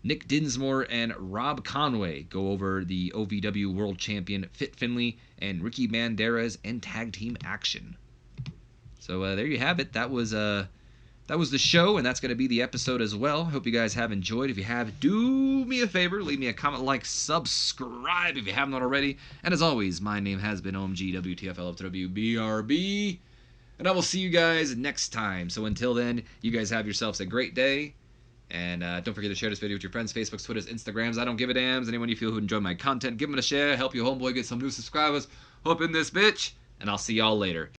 Nick Dinsmore and Rob Conway go over the OVW World Champion Fit Finlay and Ricky Banderas in tag team action. So there you have it. That was that was the show, and that's going to be the episode as well. Hope you guys have enjoyed. If you have, do me a favor, leave me a comment, like, subscribe if you haven't already. And as always, my name has been OMG WTFLFW BRB, and I will see you guys next time. So until then, you guys have yourselves a great day. And don't forget to share this video with your friends, Facebooks, Twitters, Instagrams. I don't give a damn. Anyone you feel who enjoy my content, give them a share. Help your homeboy get some new subscribers. Hope in this bitch. And I'll see y'all later.